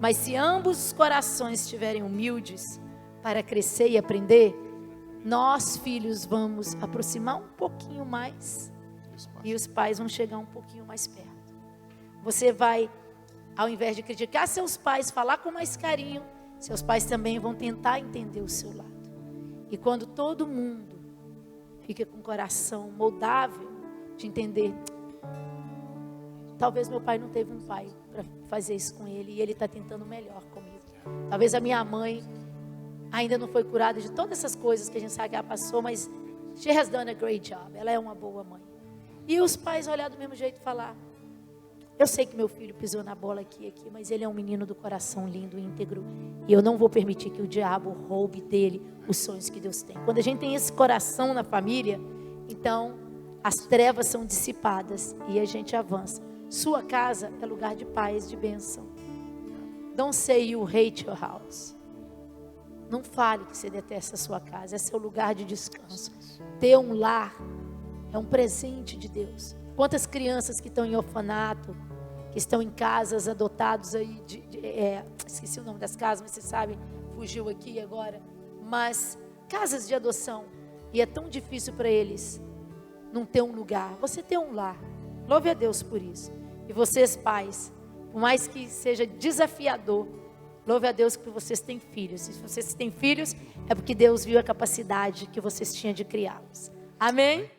Mas se ambos os corações estiverem humildes para crescer e aprender, nós filhos vamos aproximar um pouquinho mais e os pais vão chegar um pouquinho mais perto. Você vai, ao invés de criticar seus pais, falar com mais carinho, seus pais também vão tentar entender o seu lado. E quando todo mundo fica com o coração moldável de entender, talvez meu pai não teve um pai para fazer isso com ele e ele está tentando melhor comigo. Talvez a minha mãe ainda não foi curada de todas essas coisas que a gente sabe que ela passou, mas she has done a great job. Ela é uma boa mãe. E os pais olhar do mesmo jeito e falar, eu sei que meu filho pisou na bola aqui, mas ele é um menino do coração lindo, íntegro. E eu não vou permitir que o diabo roube dele os sonhos que Deus tem. Quando a gente tem esse coração na família, então as trevas são dissipadas e a gente avança. Sua casa é lugar de paz, de bênção. Don't say you hate your house. Não fale que você detesta a sua casa. É seu lugar de descanso. Ter um lar é um presente de Deus. Quantas crianças que estão em orfanato, que estão em casas adotados aí, esqueci o nome das casas, mas você sabe, fugiu aqui agora, mas casas de adoção, e é tão difícil para eles não ter um lugar. Você tem um lar, louve a Deus por isso. E vocês pais, por mais que seja desafiador, louve a Deus que vocês têm filhos. Se vocês têm filhos, é porque Deus viu a capacidade que vocês tinham de criá-los. Amém?